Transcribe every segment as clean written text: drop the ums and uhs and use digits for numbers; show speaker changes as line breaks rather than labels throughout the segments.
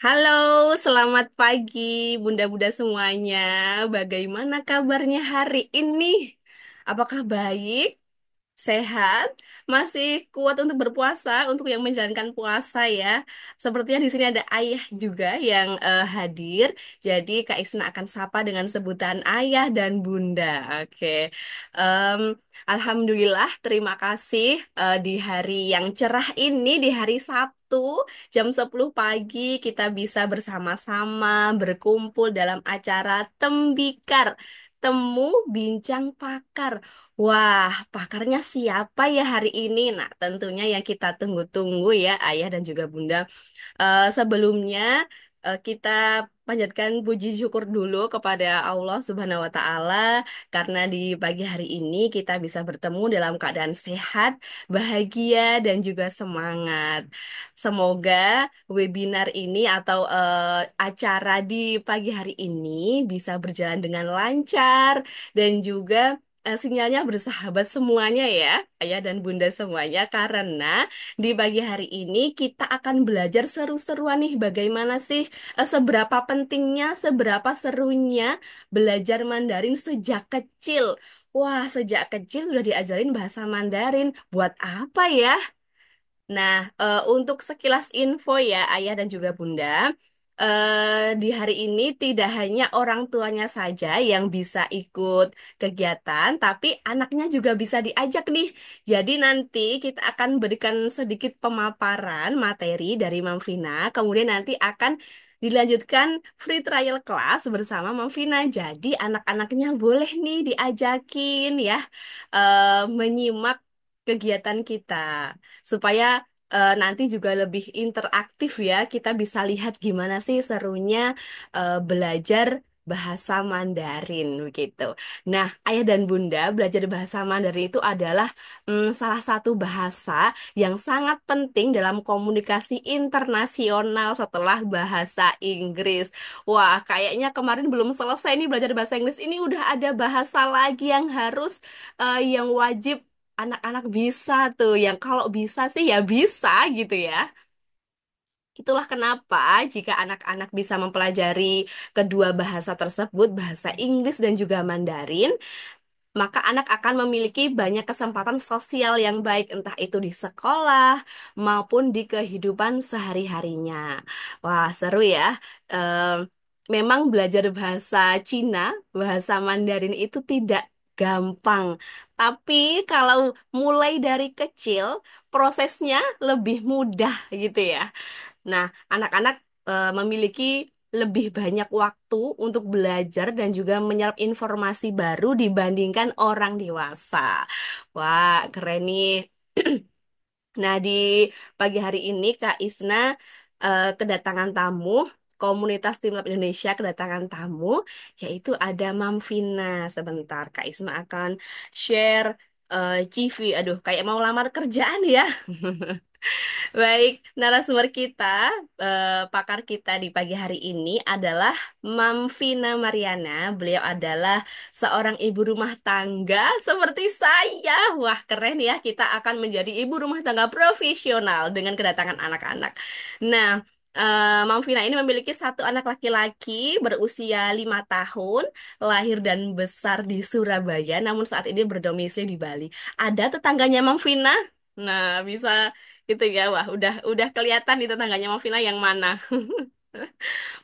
Halo, selamat pagi Bunda-bunda semuanya. Bagaimana kabarnya hari ini? Apakah baik? Sehat? Masih kuat untuk berpuasa, untuk yang menjalankan puasa ya. Sepertinya di sini ada ayah juga yang hadir. Jadi Kak Isna akan sapa dengan sebutan ayah dan bunda. Oke. Em, Alhamdulillah, terima kasih di hari yang cerah ini, di hari Sabtu, jam 10 pagi kita bisa bersama-sama berkumpul dalam acara Tembikar. Temu Bincang Pakar. Wah, pakarnya siapa ya hari ini? Nah, tentunya yang kita tunggu-tunggu ya, Ayah dan juga Bunda. Sebelumnya kita panjatkan puji syukur dulu kepada Allah Subhanahu wa Ta'ala karena di pagi hari ini kita bisa bertemu dalam keadaan sehat, bahagia, dan juga semangat. Semoga webinar ini atau acara di pagi hari ini bisa berjalan dengan lancar dan juga sinyalnya bersahabat semuanya ya, ayah dan bunda semuanya, karena di pagi hari ini kita akan belajar seru-seruan nih bagaimana sih seberapa pentingnya, seberapa serunya belajar Mandarin sejak kecil. Wah, sejak kecil udah diajarin bahasa Mandarin. Buat apa ya? Nah, untuk sekilas info ya, Ayah dan juga Bunda, di hari ini tidak hanya orang tuanya saja yang bisa ikut kegiatan, tapi anaknya juga bisa diajak nih. Jadi nanti kita akan berikan sedikit pemaparan materi dari Mam Vina, kemudian nanti akan dilanjutkan free trial class bersama Mam Vina. Jadi anak-anaknya boleh nih diajakin ya, menyimak kegiatan kita supaya nanti juga lebih interaktif ya. Kita bisa lihat gimana sih serunya belajar bahasa Mandarin begitu. Nah, ayah dan bunda, belajar bahasa Mandarin itu adalah salah satu bahasa yang sangat penting dalam komunikasi internasional setelah bahasa Inggris. Wah, kayaknya kemarin belum selesai nih belajar bahasa Inggris. Ini udah ada bahasa lagi yang harus, yang wajib anak-anak bisa tuh, yang kalau bisa sih ya bisa gitu ya. Itulah kenapa jika anak-anak bisa mempelajari kedua bahasa tersebut, bahasa Inggris dan juga Mandarin, maka anak akan memiliki banyak kesempatan sosial yang baik, entah itu di sekolah maupun di kehidupan sehari-harinya. Wah, seru ya. Memang belajar bahasa Cina, bahasa Mandarin itu tidak gampang. Tapi kalau mulai dari kecil, prosesnya lebih mudah gitu ya. Nah, anak-anak memiliki lebih banyak waktu untuk belajar dan juga menyerap informasi baru dibandingkan orang dewasa. Wah, keren nih. Nah, di pagi hari ini Kak Isna kedatangan tamu, komunitas Tim Lab Indonesia kedatangan tamu, yaitu ada Mam Vina. Sebentar, Kak Isna akan share CV. Aduh, kayak mau lamar kerjaan ya. Baik, narasumber kita, pakar kita di pagi hari ini adalah Mam Vina Mariana. Beliau adalah seorang ibu rumah tangga seperti saya. Wah, keren ya, kita akan menjadi ibu rumah tangga profesional dengan kedatangan anak-anak. Nah, Mam Vina ini memiliki satu anak laki-laki berusia 5 tahun, lahir dan besar di Surabaya, namun saat ini berdomisili di Bali. Ada tetangganya Mam Vina? Nah, bisa gitu ya. Wah, udah kelihatan di tetangganya Movina yang mana.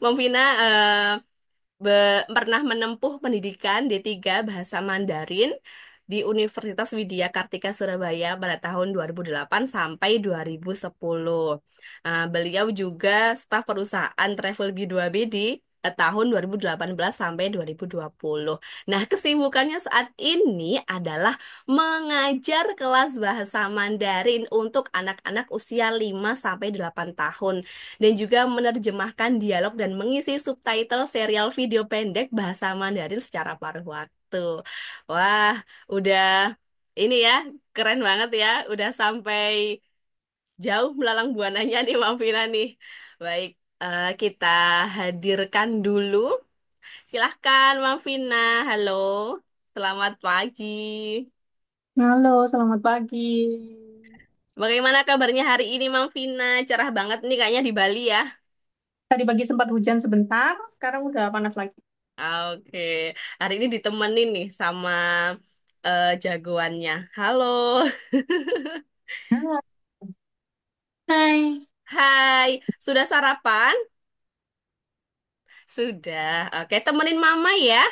Movina pernah menempuh pendidikan D3 Bahasa Mandarin di Universitas Widya Kartika Surabaya pada tahun 2008 sampai 2010. Beliau juga staf perusahaan Travelby 2B di tahun 2018 sampai 2020. Nah, kesibukannya saat ini adalah mengajar kelas bahasa Mandarin untuk anak-anak usia 5 sampai 8 tahun dan juga menerjemahkan dialog dan mengisi subtitle serial video pendek bahasa Mandarin secara paruh waktu. Wah, udah ini ya, keren banget ya, udah sampai jauh melalang buananya nih Mbak Vina nih. Baik, kita hadirkan dulu. Silahkan Mbak Vina, halo, selamat pagi.
Halo, selamat pagi.
Bagaimana kabarnya hari ini Mbak Vina? Cerah banget nih kayaknya di Bali ya.
Tadi pagi sempat hujan sebentar, sekarang udah panas lagi.
Oke, hari ini ditemenin nih sama jagoannya. Halo,
Ah, hai.
hai, sudah sarapan? Sudah. Oke, temenin Mama ya.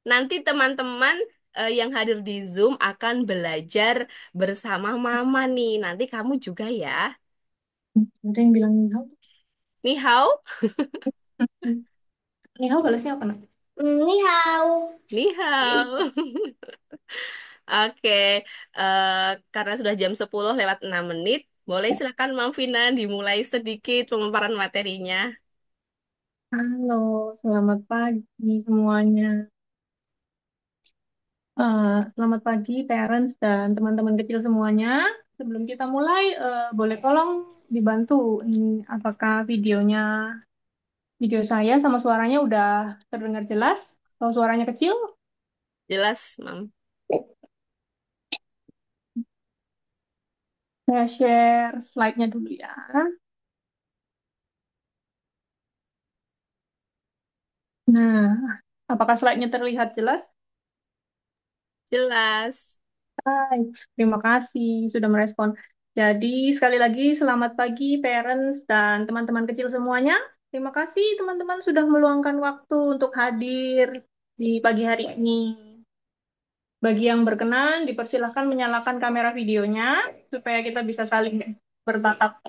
Nanti teman-teman yang hadir di Zoom akan belajar bersama Mama nih. Nanti kamu juga ya.
Ada yang bilang ni hao.
Ni hao,
Ni hao balasnya apa nak? Ni hao.
ni hao. Oke, karena sudah jam 10 lewat 6 menit, boleh silakan Mam Vina dimulai sedikit pemaparan materinya.
Halo, selamat pagi semuanya. Selamat pagi parents dan teman-teman kecil semuanya. Sebelum kita mulai, boleh tolong dibantu ini apakah video saya sama suaranya udah terdengar jelas? Kalau suaranya kecil,
Jelas, Mam.
saya share slide-nya dulu ya. Nah, apakah slide-nya terlihat jelas?
Jelas.
Hai, terima kasih sudah merespon. Jadi, sekali lagi selamat pagi parents dan teman-teman kecil semuanya. Terima kasih teman-teman sudah meluangkan waktu untuk hadir di pagi hari ini. Bagi yang berkenan, dipersilahkan menyalakan kamera videonya supaya kita bisa saling bertatap.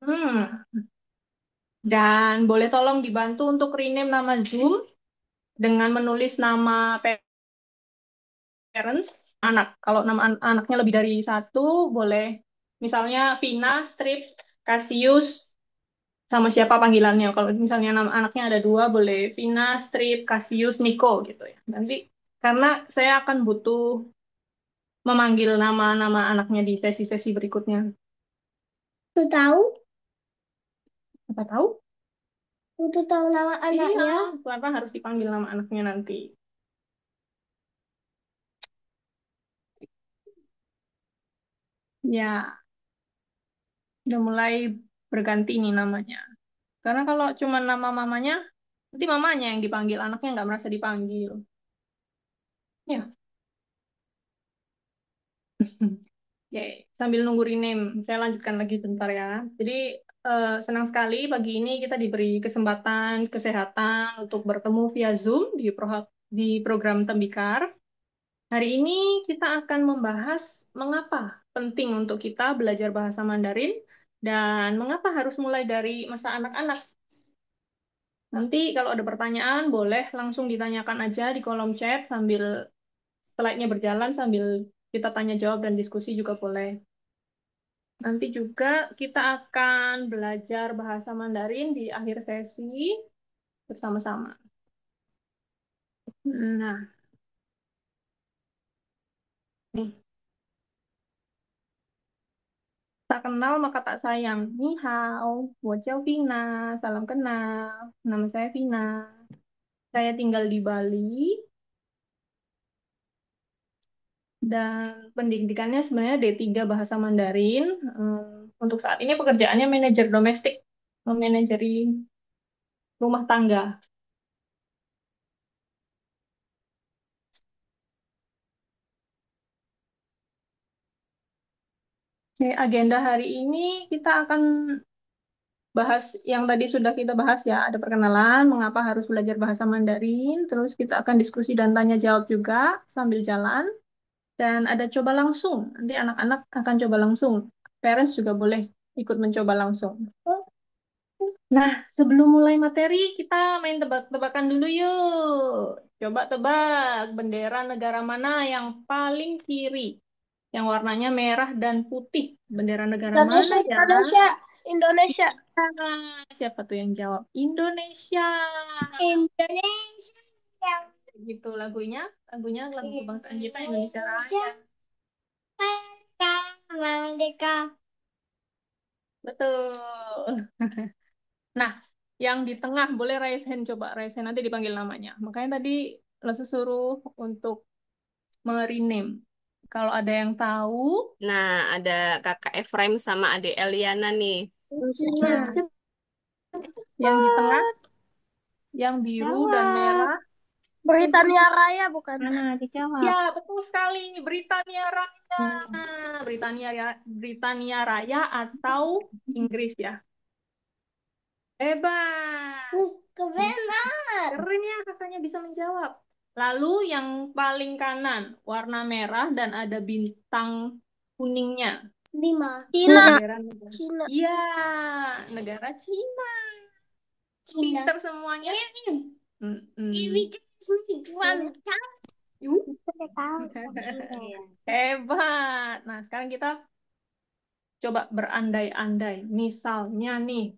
Hmm. Dan boleh tolong dibantu untuk rename nama Zoom dengan menulis nama parents, anak. Kalau nama anaknya lebih dari satu, boleh misalnya Vina, Strip, Cassius, sama siapa panggilannya. Kalau misalnya nama anaknya ada dua, boleh Vina, Strip, Cassius, Nico gitu ya. Nanti karena saya akan butuh memanggil nama-nama anaknya di sesi-sesi berikutnya. Tuh tahu? Apa tahu? Untuk tahu nama anaknya. Iya, kenapa harus dipanggil nama anaknya nanti? Ya, udah mulai berganti nih namanya. Karena kalau cuma nama mamanya, nanti mamanya yang dipanggil, anaknya nggak merasa dipanggil. Ya, oke. Sambil nunggu rename, saya lanjutkan lagi bentar ya. Jadi, senang sekali pagi ini kita diberi kesempatan kesehatan untuk bertemu via Zoom di program Tembikar. Hari ini kita akan membahas mengapa penting untuk kita belajar bahasa Mandarin dan mengapa harus mulai dari masa anak-anak. Nanti kalau ada pertanyaan, boleh langsung ditanyakan aja di kolom chat sambil slide-nya berjalan, sambil kita tanya jawab dan diskusi juga boleh. Nanti juga kita akan belajar bahasa Mandarin di akhir sesi bersama-sama. Nah, nih, tak kenal maka tak sayang. Ni hao, wo jiao Vina, salam kenal. Nama saya Vina. Saya tinggal di Bali dan pendidikannya sebenarnya D3 Bahasa Mandarin. Untuk saat ini pekerjaannya manajer domestik, memanajeri rumah tangga. Oke, agenda hari ini kita akan bahas yang tadi sudah kita bahas ya, ada perkenalan, mengapa harus belajar bahasa Mandarin, terus kita akan diskusi dan tanya jawab juga sambil jalan, dan ada coba langsung. Nanti anak-anak akan coba langsung. Parents juga boleh ikut mencoba langsung. Nah, sebelum mulai materi, kita main tebak-tebakan dulu yuk. Coba tebak bendera negara mana yang paling kiri, yang warnanya merah dan putih. Bendera negara mana
Indonesia,
ya?
Indonesia, Indonesia.
Siapa tuh yang jawab? Indonesia.
Indonesia.
Gitu lagunya, lagu kebangsaan kita Indonesia Raya.
Merdeka, merdeka.
Betul. Nah, yang di tengah boleh raise hand, coba raise hand nanti dipanggil namanya. Makanya tadi Lesa suruh untuk merename. Kalau ada yang tahu,
Nah, ada kakak Efraim sama adik Eliana nih.
Nah,
Cina.
yang di tengah,
Cepet.
yang biru dan
Jawab.
merah.
Britania Raya bukan?
Mana
Ya,
dijawab?
betul sekali. Britania Raya.
Hmm.
Britania Raya atau Inggris ya. Hebat.
Kebenar.
Keren ya kakaknya bisa menjawab. Lalu yang paling kanan, warna merah dan ada bintang kuningnya.
Lima. Cina.
Bendera negara.
Cina.
Iya, negara Cina.
Cina.
Pinter semuanya. Mm-mm.
Cina.
Yuh.
Saya tahu. Cina ya.
Hebat. Nah, sekarang kita coba berandai-andai. Misalnya nih,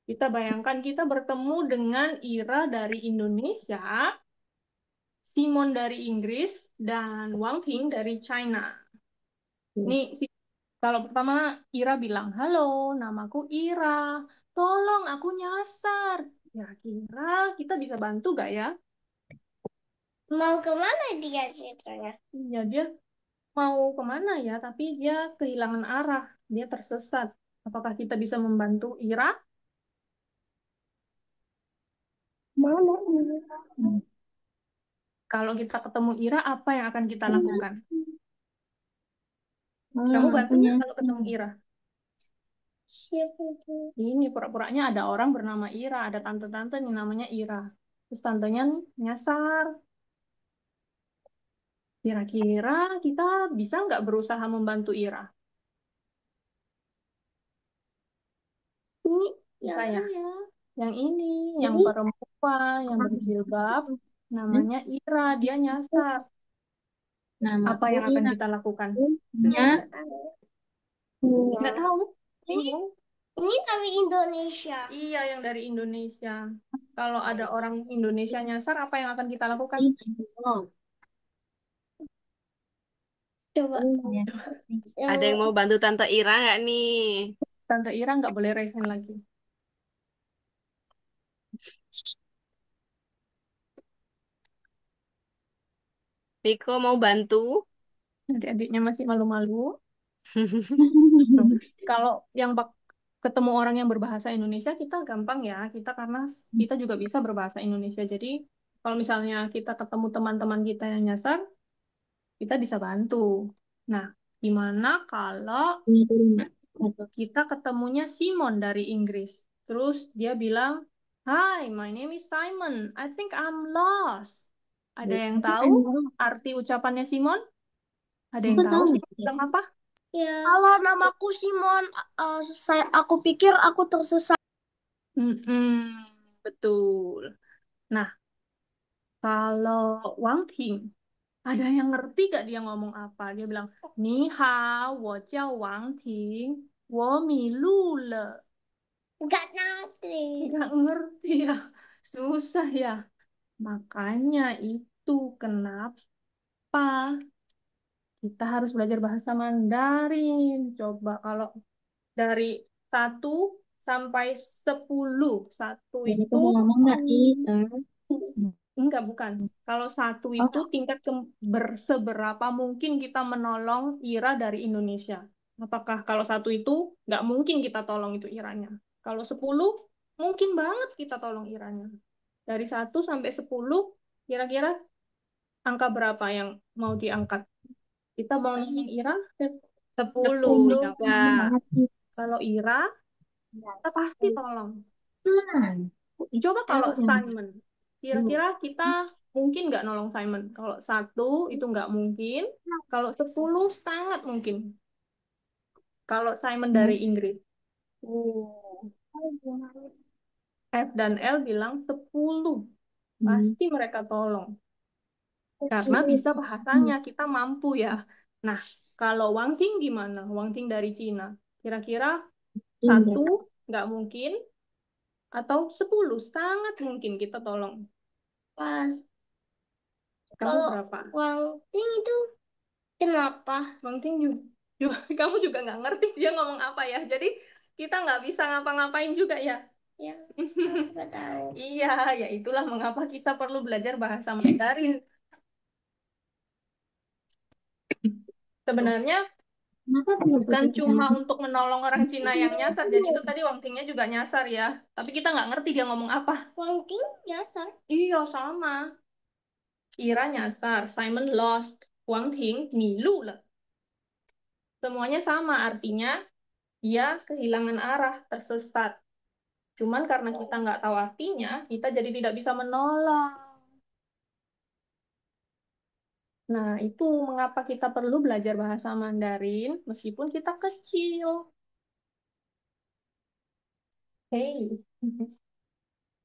kita bayangkan kita bertemu dengan Ira dari Indonesia, Simon dari Inggris, dan Wang Ting dari China. Nih, kalau pertama Ira bilang, halo, namaku Ira. Tolong, aku nyasar. Kira-kira kita bisa bantu gak ya?
Mau kemana dia ceritanya?
Iya, dia mau kemana ya? Tapi dia kehilangan arah. Dia tersesat. Apakah kita bisa membantu Ira?
Mana ini?
Kalau kita ketemu Ira, apa yang akan kita
Nah,
lakukan? Kamu
tolong
bantu
aku
nggak kalau ketemu
nyasar.
Ira?
Siapa itu?
Ini pura-puranya ada orang bernama Ira, ada tante-tante nih namanya Ira. Terus tantenya nyasar. Kira-kira kita bisa nggak berusaha membantu Ira?
Ini
Bisa
yang
ya?
mana?
Yang ini, yang
Ini
perempuan, yang berjilbab,
Hmm?
namanya Ira, dia nyasar. Apa
Namaku
yang akan
Ira.
kita lakukan?
Punya
nggak tahu.
Nggak
Yes.
tahu,
Ini
bingung.
ini dari Indonesia.
Iya, yang dari Indonesia. Kalau ada orang Indonesia nyasar, apa yang akan kita lakukan?
Oh,
Coba
ya.
Ada yang
yang
mau bantu Tante Ira nggak nih?
Tante Ira nggak boleh resen lagi.
Riko mau bantu?
Adik-adiknya masih malu-malu. Tuh. Kalau yang ketemu orang yang berbahasa Indonesia, kita gampang ya. Kita karena kita juga bisa berbahasa Indonesia. Jadi kalau misalnya kita ketemu teman-teman kita yang nyasar, kita bisa bantu. Nah, gimana kalau
Punya turun nggak?
kita ketemunya Simon dari Inggris? Terus dia bilang, Hi, my name is Simon. I think I'm lost. Ada yang tahu arti ucapannya Simon? Ada yang
Bukan
tahu
tahu.
sih bilang apa?
ya. Halo, namaku Simon. Aku pikir aku tersesat.
Mm-mm, betul. Nah, kalau Wang Ting, ada yang ngerti gak dia ngomong apa? Dia bilang, Ni hao, wo jiao Wang Ting, wo mi lu le.
Nggak ngerti.
Nggak ngerti ya, susah ya. Makanya itu kenapa kita harus belajar bahasa Mandarin. Coba kalau dari 1 sampai 10, satu
Jadi
itu
aku mau ngomong nggak? Ika.
enggak, bukan. Kalau satu
Oh,
itu tingkat berseberapa mungkin kita menolong Ira dari Indonesia. Apakah kalau satu itu nggak mungkin kita tolong itu Iranya. Kalau 10, mungkin banget kita tolong Iranya. Dari 1 sampai 10, kira-kira angka berapa yang mau diangkat? Kita mau nolong Ira 10,
10,
ya kan?
Kak.
Kalau Ira, kita pasti tolong.
nah.
Coba
Ika
kalau
yang
Simon, kira-kira kita mungkin nggak nolong Simon? Kalau satu itu nggak mungkin, kalau 10 sangat mungkin. Kalau Simon dari Inggris, F dan L bilang 10, pasti mereka tolong. Karena bisa bahasanya, kita mampu ya. Nah, kalau Wang Ting gimana? Wang Ting dari Cina, kira-kira satu
Inggris.
nggak mungkin, atau 10 sangat mungkin kita tolong.
Pas
Kamu
kalau
berapa?
Wang Ting itu kenapa?
Bang Ting juga, kamu juga nggak ngerti dia ngomong apa ya. Jadi kita nggak bisa ngapa-ngapain juga ya.
Ya, aku nggak tahu.
Iya, ya itulah mengapa kita perlu belajar bahasa Mandarin. Sebenarnya
Kenapa perlu
Bukan
bekerja
cuma
sama?
untuk menolong orang Cina yang nyasar. Jadi itu tadi Wang Tingnya juga nyasar ya. Tapi kita nggak ngerti dia ngomong apa.
Wang Ting nyasar.
Iya, sama. Ira nyasar, Simon lost, Wang Ting milu lah. Semuanya sama, artinya dia kehilangan arah, tersesat. Cuman karena kita nggak tahu artinya, kita jadi tidak bisa menolong. Nah, itu mengapa kita perlu belajar bahasa Mandarin meskipun kita kecil. Hey.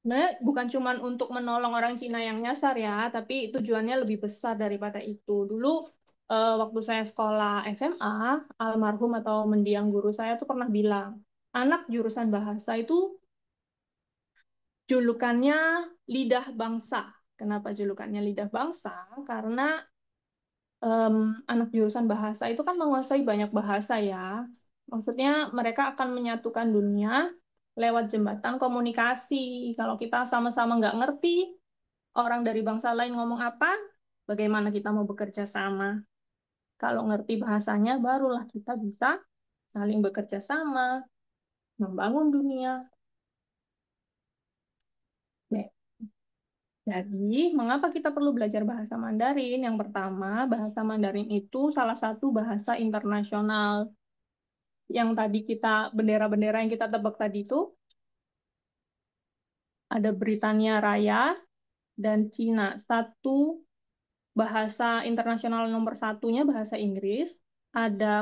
Nah, bukan cuma untuk menolong orang Cina yang nyasar ya, tapi tujuannya lebih besar daripada itu. Dulu waktu saya sekolah SMA, almarhum atau mendiang guru saya tuh pernah bilang, anak jurusan bahasa itu julukannya lidah bangsa. Kenapa julukannya lidah bangsa? Karena em, anak jurusan bahasa itu kan menguasai banyak bahasa ya. Maksudnya mereka akan menyatukan dunia lewat jembatan komunikasi. Kalau kita sama-sama nggak ngerti orang dari bangsa lain ngomong apa, bagaimana kita mau bekerja sama? Kalau ngerti bahasanya, barulah kita bisa saling bekerja sama, membangun dunia. Nah, jadi, mengapa kita perlu belajar bahasa Mandarin? Yang pertama, bahasa Mandarin itu salah satu bahasa internasional. Yang tadi kita, bendera-bendera yang kita tebak tadi itu, ada Britania Raya dan Cina. Satu bahasa internasional nomor satunya bahasa Inggris.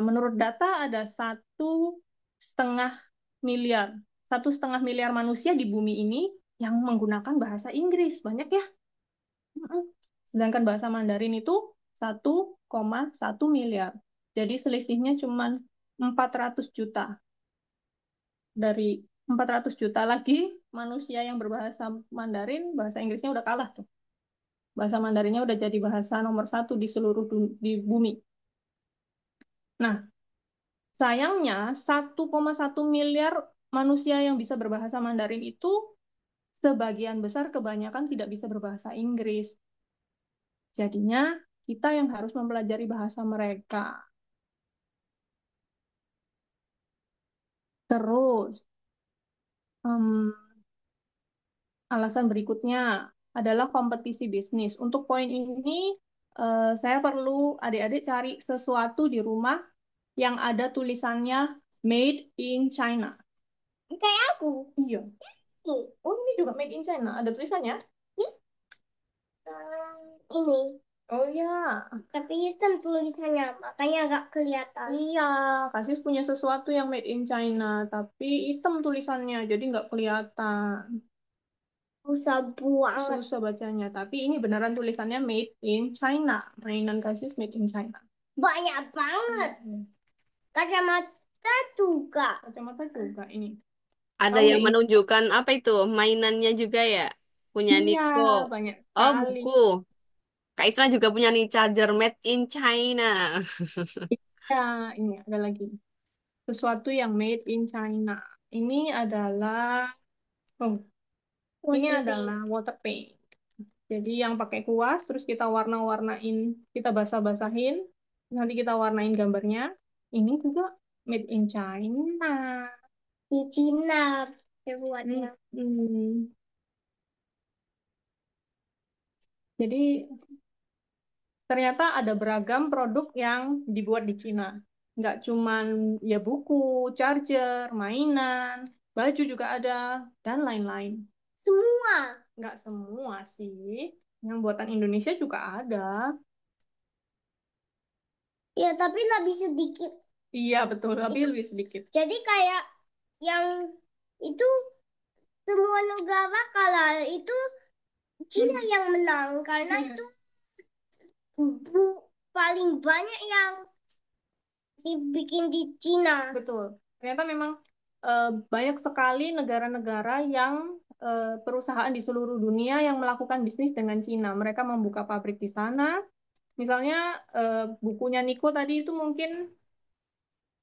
Menurut data ada 1,5 miliar. 1,5 miliar manusia di bumi ini yang menggunakan bahasa Inggris. Banyak ya. Mm-mm. Sedangkan bahasa Mandarin itu 1,1 miliar. Jadi selisihnya cuma 400 juta. Dari 400 juta lagi manusia yang berbahasa Mandarin, bahasa Inggrisnya udah kalah tuh. Bahasa Mandarinnya udah jadi bahasa nomor satu di seluruh di bumi. Nah, sayangnya 1,1 miliar manusia yang bisa berbahasa Mandarin itu sebagian besar kebanyakan tidak bisa berbahasa Inggris. Jadinya kita yang harus mempelajari bahasa mereka. Terus, em, alasan berikutnya adalah kompetisi bisnis. Untuk poin ini, saya perlu adik-adik cari sesuatu di rumah yang ada tulisannya Made in China.
Kayak aku.
Iya. Oh, ini juga Made in China. Ada tulisannya?
Nih, ini.
Oh ya.
Tapi hitam tulisannya, makanya agak kelihatan.
Iya, Kasis punya sesuatu yang Made in China, tapi hitam tulisannya, jadi nggak kelihatan.
Susah banget.
Susah bacanya, tapi ini beneran tulisannya Made in China. Mainan Kasis Made in China.
Banyak banget.
Hmm.
Kacamata juga.
Kacamata juga ini.
Ada
Oh,
yang
ini.
menunjukkan apa itu? Mainannya juga ya? Punya
Iya,
Niko.
banyak
Oh,
sekali.
buku. Kak Isra juga punya nih charger made in China.
Ya, ini ada lagi. Sesuatu yang Made in China. Ini adalah, oh, ini
Waterpaint.
adalah water paint. Jadi yang pakai kuas, terus kita warna-warnain, kita basah-basahin, nanti kita warnain gambarnya. Ini juga made in China.
Di Cina terbuatnya.
Hmm. Jadi ternyata ada beragam produk yang dibuat di Cina. Nggak cuman ya buku, charger, mainan, baju juga ada, dan lain-lain.
Semua.
Nggak semua sih. Yang buatan Indonesia juga ada.
Ya, tapi lebih sedikit.
Iya, betul. Tapi
Itu
lebih sedikit.
jadi kayak yang itu semua negara kalah itu Cina yang menang karena itu paling banyak yang dibikin di Cina.
Betul. Ternyata memang banyak sekali negara-negara yang perusahaan di seluruh dunia yang melakukan bisnis dengan Cina. Mereka membuka pabrik di sana. Misalnya bukunya Niko tadi itu mungkin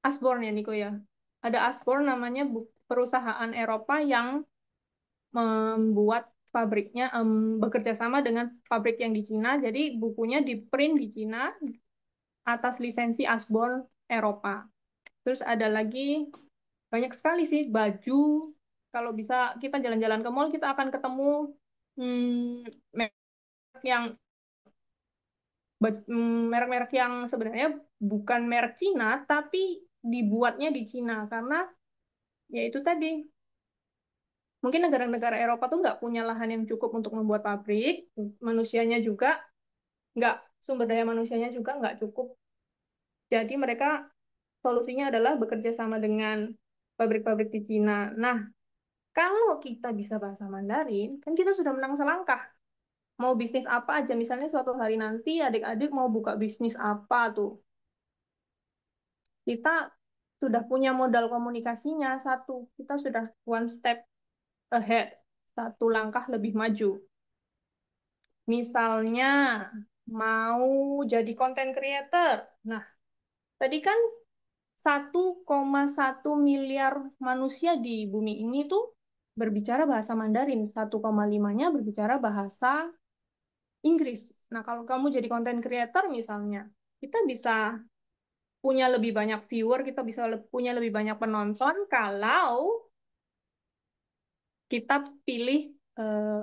Asborn ya Niko ya. Ada Asborn namanya perusahaan Eropa yang membuat pabriknya bekerja sama dengan pabrik yang di Cina. Jadi bukunya di print di Cina atas lisensi Asborn Eropa. Terus ada lagi banyak sekali sih baju. Kalau bisa kita jalan-jalan ke mall, kita akan ketemu merek yang merek-merek yang sebenarnya bukan merek Cina, tapi dibuatnya di Cina karena ya itu tadi mungkin negara-negara Eropa tuh nggak punya lahan yang cukup untuk membuat pabrik, manusianya juga nggak sumber daya manusianya juga nggak cukup. Jadi mereka solusinya adalah bekerja sama dengan pabrik-pabrik di Cina. Nah, kalau kita bisa bahasa Mandarin, kan kita sudah menang selangkah. Mau bisnis apa aja, misalnya suatu hari nanti adik-adik mau buka bisnis apa tuh, kita sudah punya modal komunikasinya satu, kita sudah one step ahead, satu langkah lebih maju. Misalnya mau jadi content creator. Nah, tadi kan 1,1 miliar manusia di bumi ini tuh berbicara bahasa Mandarin, 1,5-nya berbicara bahasa Inggris. Nah, kalau kamu jadi content creator misalnya, kita bisa punya lebih banyak viewer, kita bisa punya lebih banyak penonton kalau kita pilih eh,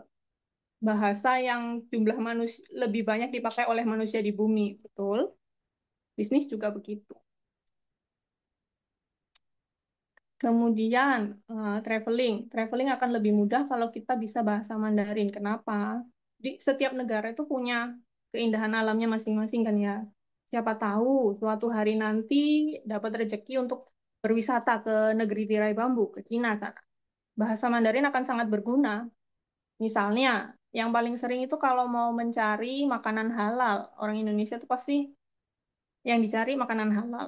bahasa yang jumlah manusia lebih banyak dipakai oleh manusia di bumi, betul? Bisnis juga begitu. Kemudian traveling, traveling akan lebih mudah kalau kita bisa bahasa Mandarin. Kenapa? Di setiap negara itu punya keindahan alamnya masing-masing kan ya. Siapa tahu suatu hari nanti dapat rezeki untuk berwisata ke negeri tirai bambu, ke Cina sana. Bahasa Mandarin akan sangat berguna. Misalnya, yang paling sering itu kalau mau mencari makanan halal, orang Indonesia itu pasti yang dicari makanan halal.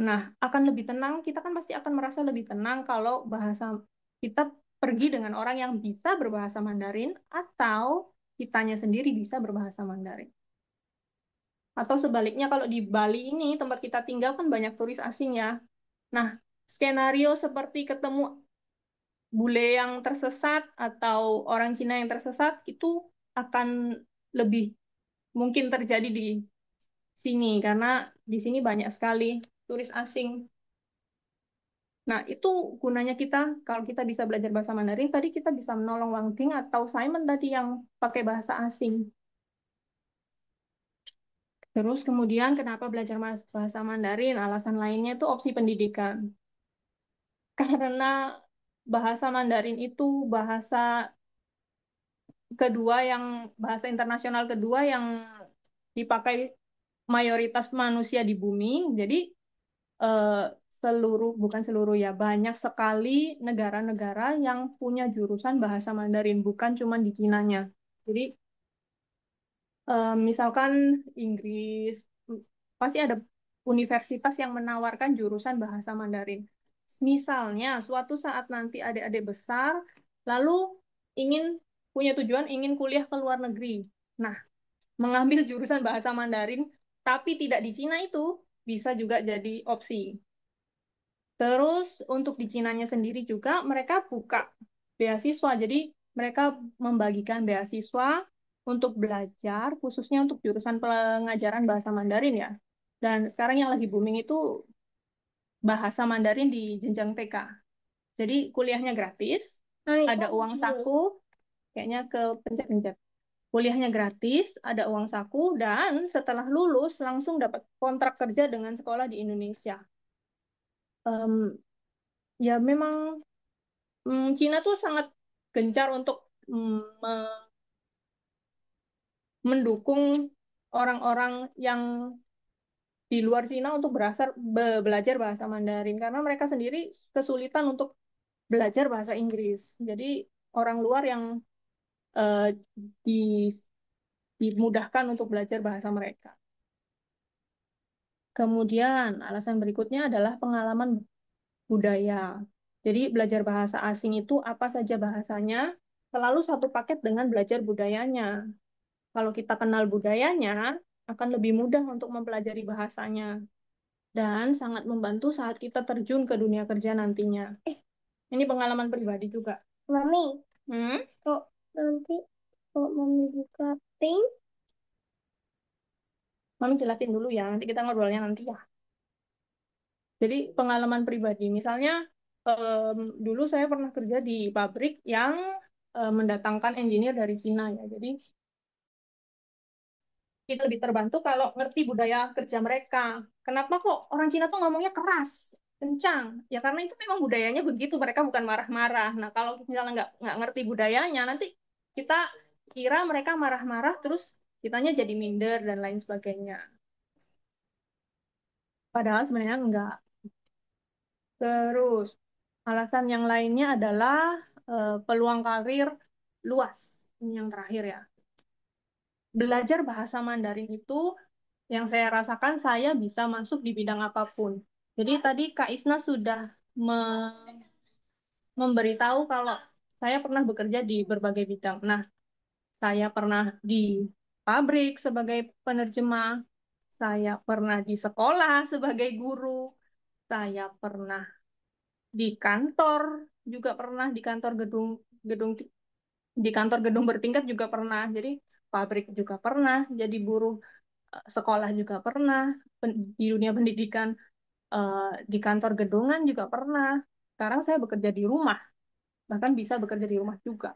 Nah, akan lebih tenang, kita kan pasti akan merasa lebih tenang kalau bahasa kita pergi dengan orang yang bisa berbahasa Mandarin atau kitanya sendiri bisa berbahasa Mandarin. Atau sebaliknya kalau di Bali ini tempat kita tinggal kan banyak turis asing ya. Nah, skenario seperti ketemu bule yang tersesat atau orang Cina yang tersesat itu akan lebih mungkin terjadi di sini karena di sini banyak sekali turis asing. Nah, itu gunanya kita kalau kita bisa belajar bahasa Mandarin, tadi kita bisa menolong Wang Ting atau Simon tadi yang pakai bahasa asing. Terus kemudian kenapa belajar bahasa Mandarin? Alasan lainnya itu opsi pendidikan. Karena bahasa Mandarin itu bahasa internasional kedua yang dipakai mayoritas manusia di bumi. Jadi eh, bukan seluruh ya, banyak sekali negara-negara yang punya jurusan bahasa Mandarin, bukan cuma di Cinanya. Jadi misalkan Inggris, pasti ada universitas yang menawarkan jurusan bahasa Mandarin. Misalnya suatu saat nanti adik-adik besar, lalu ingin punya tujuan ingin kuliah ke luar negeri. Nah, mengambil jurusan bahasa Mandarin, tapi tidak di Cina itu bisa juga jadi opsi. Terus untuk di Cinanya sendiri juga mereka buka beasiswa. Jadi mereka membagikan beasiswa untuk belajar, khususnya untuk jurusan pengajaran bahasa Mandarin ya. Dan sekarang yang lagi booming itu bahasa Mandarin di jenjang TK. Jadi kuliahnya gratis,
Nah, itu
ada uang saku, kayaknya ke pencet-pencet. Kuliahnya gratis, ada uang saku, dan setelah lulus langsung dapat kontrak kerja dengan sekolah di Indonesia. Em, ya memang Cina tuh sangat gencar untuk mendukung orang-orang yang di luar Cina untuk belajar bahasa Mandarin karena mereka sendiri kesulitan untuk belajar bahasa Inggris. Jadi orang luar yang eh, di- dimudahkan untuk belajar bahasa mereka. Kemudian alasan berikutnya adalah pengalaman budaya. Jadi belajar bahasa asing itu apa saja bahasanya, selalu satu paket dengan belajar budayanya. Kalau kita kenal budayanya, akan lebih mudah untuk mempelajari bahasanya dan sangat membantu saat kita terjun ke dunia kerja nantinya. Ini pengalaman pribadi juga.
Mami,
Hmm?
kok nanti kok Mami buka pink?
Mami jelasin dulu ya, nanti kita ngobrolnya nanti ya. Jadi pengalaman pribadi, misalnya dulu saya pernah kerja di pabrik yang mendatangkan engineer dari Cina ya. Jadi kita lebih terbantu kalau ngerti budaya kerja mereka. Kenapa kok orang Cina tuh ngomongnya keras, kencang? Ya karena itu memang budayanya begitu. Mereka bukan marah-marah. Nah kalau misalnya nggak ngerti budayanya, nanti kita kira mereka marah-marah, terus kitanya jadi minder dan lain sebagainya. Padahal sebenarnya enggak. Terus alasan yang lainnya adalah peluang karir luas. Ini yang terakhir ya. Belajar bahasa Mandarin itu yang saya rasakan saya bisa masuk di bidang apapun. Jadi tadi Kak Isna sudah me- memberitahu kalau saya pernah bekerja di berbagai bidang. Nah, saya pernah di pabrik sebagai penerjemah, saya pernah di sekolah sebagai guru, saya pernah di kantor juga pernah di kantor gedung gedung di kantor gedung bertingkat juga pernah. Jadi pabrik juga pernah, jadi buruh sekolah juga pernah, di dunia pendidikan di kantor gedungan juga pernah. Sekarang saya bekerja di rumah, bahkan bisa bekerja di rumah juga.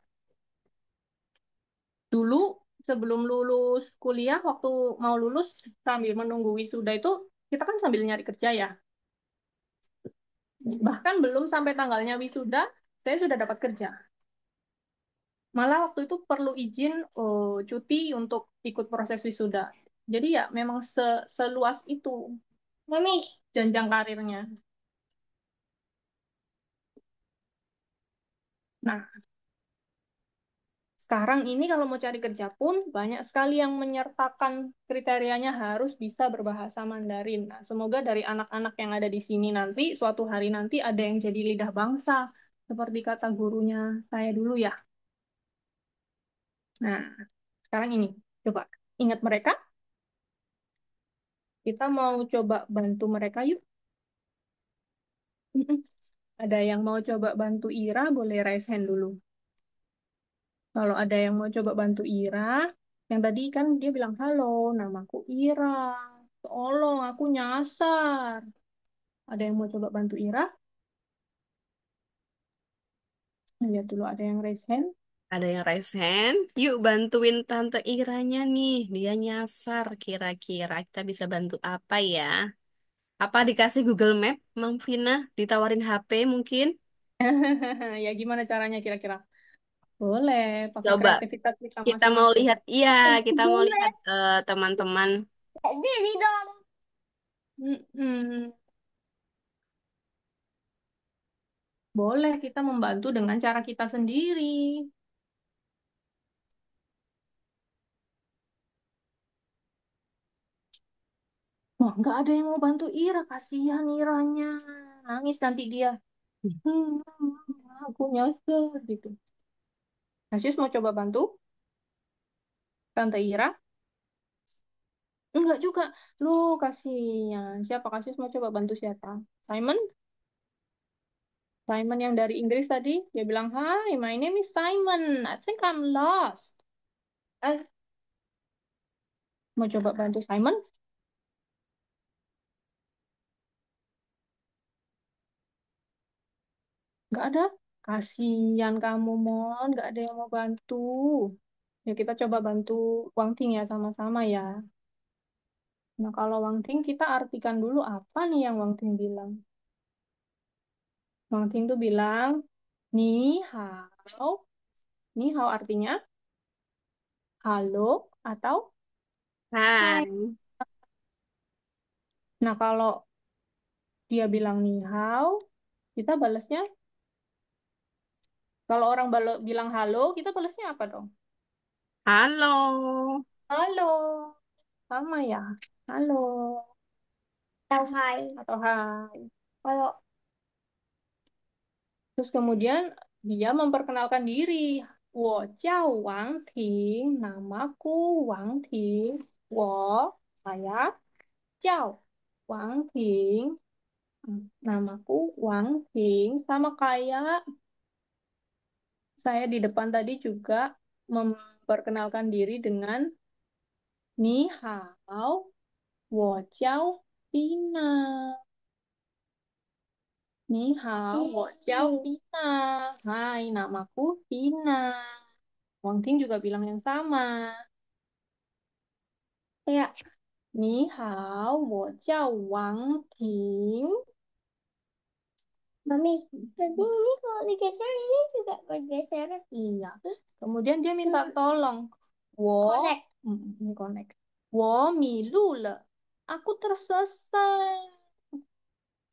Dulu sebelum lulus kuliah, waktu mau lulus sambil menunggu wisuda itu kita kan sambil nyari kerja ya. Bahkan belum sampai tanggalnya wisuda, saya sudah dapat kerja. Malah waktu itu perlu izin cuti untuk ikut proses wisuda. Jadi ya memang seluas itu
Mami,
jenjang karirnya. Nah, sekarang ini kalau mau cari kerja pun banyak sekali yang menyertakan kriterianya harus bisa berbahasa Mandarin. Nah, semoga dari anak-anak yang ada di sini nanti, suatu hari nanti ada yang jadi lidah bangsa, seperti kata gurunya saya dulu ya. Nah, sekarang ini, coba ingat mereka, kita mau coba bantu mereka yuk. Ada yang mau coba bantu Ira, boleh raise hand dulu. Kalau ada yang mau coba bantu Ira, yang tadi kan dia bilang, halo, namaku Ira. Tolong, aku nyasar. Ada yang mau coba bantu Ira? Lihat dulu ada yang raise hand.
Ada yang raise hand? Yuk bantuin Tante Iranya nih. Dia nyasar. Kira-kira kita bisa bantu apa ya? Apa dikasih Google Map, Mang Vina? Ditawarin HP mungkin?
Ya gimana caranya kira-kira? Boleh, pakai
Coba
kreativitas kita
kita mau
masing-masing.
lihat. Iya, kita mau lihat
boleh.
teman-teman.
Jadi dong.
Mm-mm. Boleh kita membantu dengan cara kita sendiri. Wah, nggak ada yang mau bantu Ira. Kasihan Iranya. Nangis nanti dia. Hmm, aku nyasar gitu. Kasius mau coba bantu Tante Ira? Enggak juga. Lu kasihan. Siapa Kasius mau coba bantu siapa? Simon? Simon yang dari Inggris tadi. Dia bilang, Hi, my name is Simon. I think I'm lost. Eh, mau coba bantu Simon? Enggak ada. Kasihan kamu, Mon. Enggak ada yang mau bantu. Ya, kita coba bantu Wang Ting ya sama-sama ya. Nah, kalau Wang Ting, kita artikan dulu apa nih yang Wang Ting bilang. Wang Ting tuh bilang, Ni hao. Ni hao artinya halo atau hai.
Hai.
Nah, kalau dia bilang ni hao, kita balasnya, kalau orang bilang halo, kita balasnya apa dong?
Halo.
Halo, sama ya. Halo,
Tahu hai.
atau hai. Kalau terus kemudian dia memperkenalkan diri. Wo jiao Wang Ting, namaku Wang Ting. Wo, saya Jiao Wang Ting. Namaku Wang Ting. Sama kayak saya di depan tadi juga memperkenalkan diri dengan Ni hao, wo jiao Tina. Ni hao, wo jiao Tina. Hai, namaku Tina. Wang Ting juga bilang yang sama.
Ya,
Ni hao, wo jiao Wang Ting.
Mami. Tapi ini kalau digeser ini juga bergeser.
Iya. Kemudian dia minta tolong. Wo,
Connect.
ini connect. Wo mi lu le. Aku tersesat.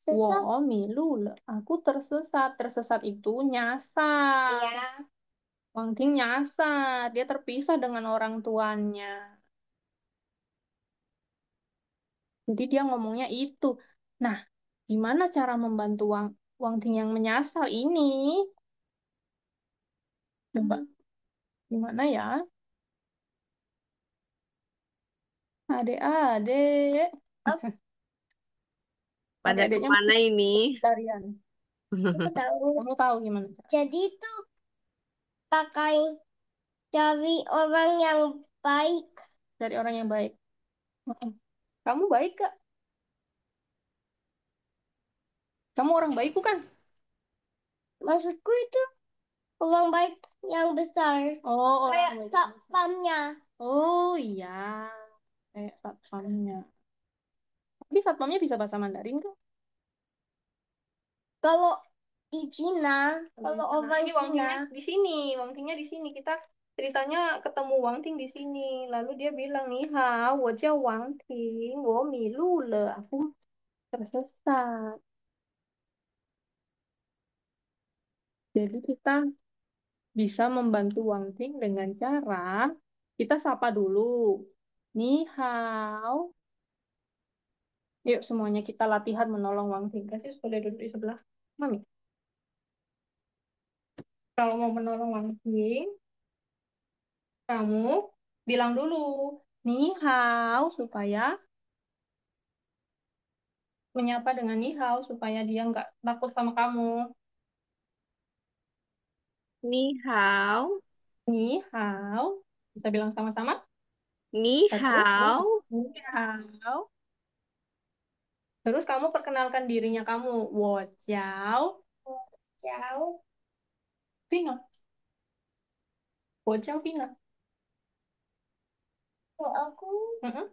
Sesat.
Wo mi lu le. Aku tersesat. Tersesat itu nyasar.
Ya.
Wang Ting nyasar. Dia terpisah dengan orang tuanya. Jadi dia ngomongnya itu. Nah, gimana cara membantu Wang Ting yang menyasar ini? Coba, gimana ya? Adik-adik.
Pada
Adik-adiknya
kemana
masih
ini?
pelarian.
Aku tahu.
Kamu tahu gimana cara?
Jadi itu pakai cari orang yang baik.
Dari orang yang baik. Mm-mm. Kamu baik, Kak? Kamu orang baik bukan?
Maksudku itu orang baik yang besar.
Oh, orang
Kayak
baik.
satpamnya.
Oh iya, kayak satpamnya. Tapi satpamnya bisa bahasa Mandarin, Kak?
Kalau di Cina, kalau
Nah,
orang
ini Wang
Cina,
Tingnya di sini, Wang Tingnya di sini. Kita ceritanya ketemu Wang Ting di sini. Lalu dia bilang, nih, hao, wo jiao Wang Ting, wo mi lu le. Aku tersesat. Jadi kita bisa membantu Wang Ting dengan cara kita sapa dulu. Ni hao. Yuk semuanya kita latihan menolong Wang Ting. Kasih boleh duduk di sebelah Mami. Kalau mau menolong Wang Ting, kamu bilang dulu ni hao supaya menyapa dengan ni hao supaya dia nggak takut sama kamu.
Ni hao,
Ni hao. Bisa bilang sama-sama?
ni
Satu, dua,
hao,
ni hao. Terus kamu perkenalkan dirinya kamu. Wo jiao.
jauh.
Vina. Wo jiao Vina.
Kalau aku,
Mm-mm.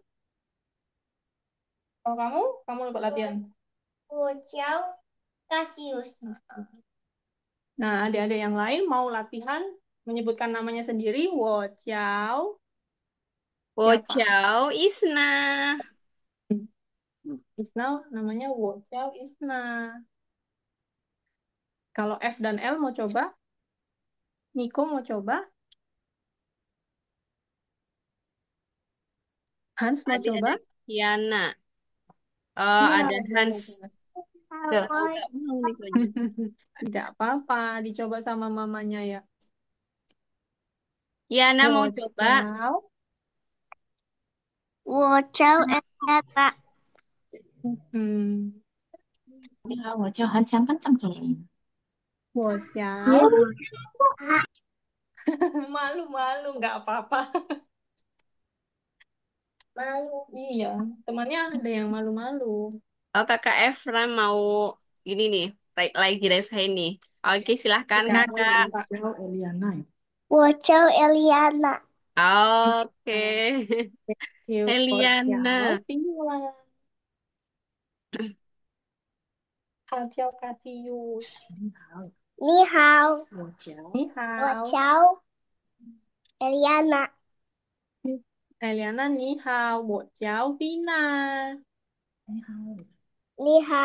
Kalau kamu lupa latihan.
jauh Kasius.
Nah, adik-adik yang lain mau latihan menyebutkan namanya sendiri. Wo jiao.
wo
Siapa?
chao, Isna.
Isna namanya Wo jiao Isna. Kalau F dan L mau coba? Niko mau coba? Hans mau
Ada
coba?
Kiana.
Iya,
Ada
boleh,
Hans.
boleh.
Tuh, oh, gak mau nih aja.
Tidak apa-apa, dicoba sama mamanya ya.
Kiana mau coba.
Wojau.
我教Elena.
Hmm.
你好，我叫韩强，跟郑主任。
Wojau. Malu-malu, nggak apa-apa.
Malu.
Iya, temannya ada yang malu-malu.
Oh, kakak Efra mau gini nih. Lagi resign nih. Oke, silahkan
Ya, boleh,
kakak.
Kak.
Eliana.
Oke.
Yuk, Wojau.
Eliana.
Pila. Hajau Kasius.
你好，Ni
hao.
我叫Eliana。
Eliana, ni hao. Wojau, Vina.
你好。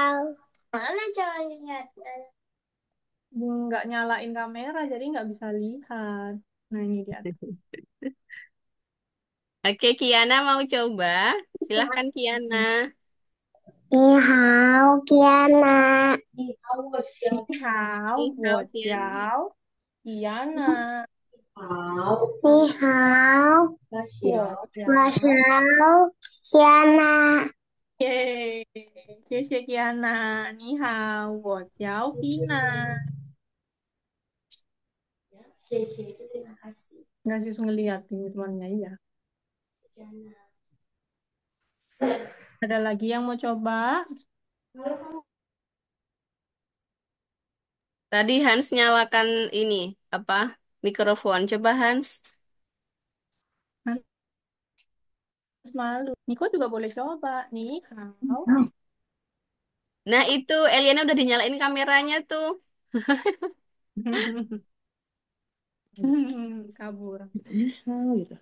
Mana cara lihatnya?
Nggak nyalain kamera, jadi nggak bisa lihat. Nah, ini dia.
Oke, Kiana mau coba. Silahkan Kiana.
你好，Kiana。
Ni hao,
Halo,
wo
Kiana.
jiao, Kiana, 我 jiao,
你好，我叫Kiana。
耶，谢谢 Kiana，你好，我叫 Vina。Nggak sih ngeliat ini temannya, iya. Ada lagi yang mau coba?
Tadi Hans nyalakan ini apa? Mikrofon. Coba Hans.
Hans malu. Niko juga boleh coba nih. How?
Nah, itu Eliana udah dinyalain kameranya tuh.
Kabur.
Oh, gitu.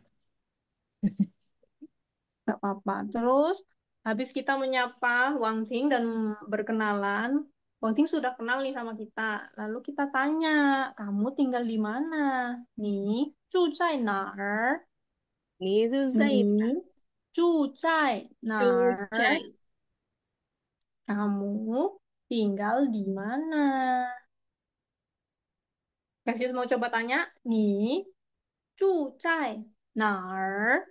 Gak apa-apa. Terus habis kita menyapa Wang Ting dan berkenalan, Wang Ting sudah kenal nih sama kita. Lalu kita tanya, kamu tinggal di mana? Nih, 住在哪儿?
Nih susah itu.
你住在哪儿?
Cucai.
Kamu tinggal di mana? Kasih mau coba tanya, 你住在哪儿?